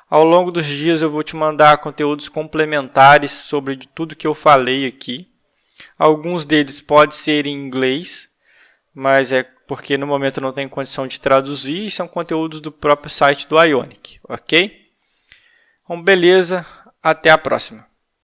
Ao longo dos dias eu vou te mandar conteúdos complementares sobre tudo que eu falei aqui. Alguns deles podem ser em inglês, mas porque no momento eu não tenho condição de traduzir, e são conteúdos do próprio site do Ionic, ok? Então, beleza, até a próxima.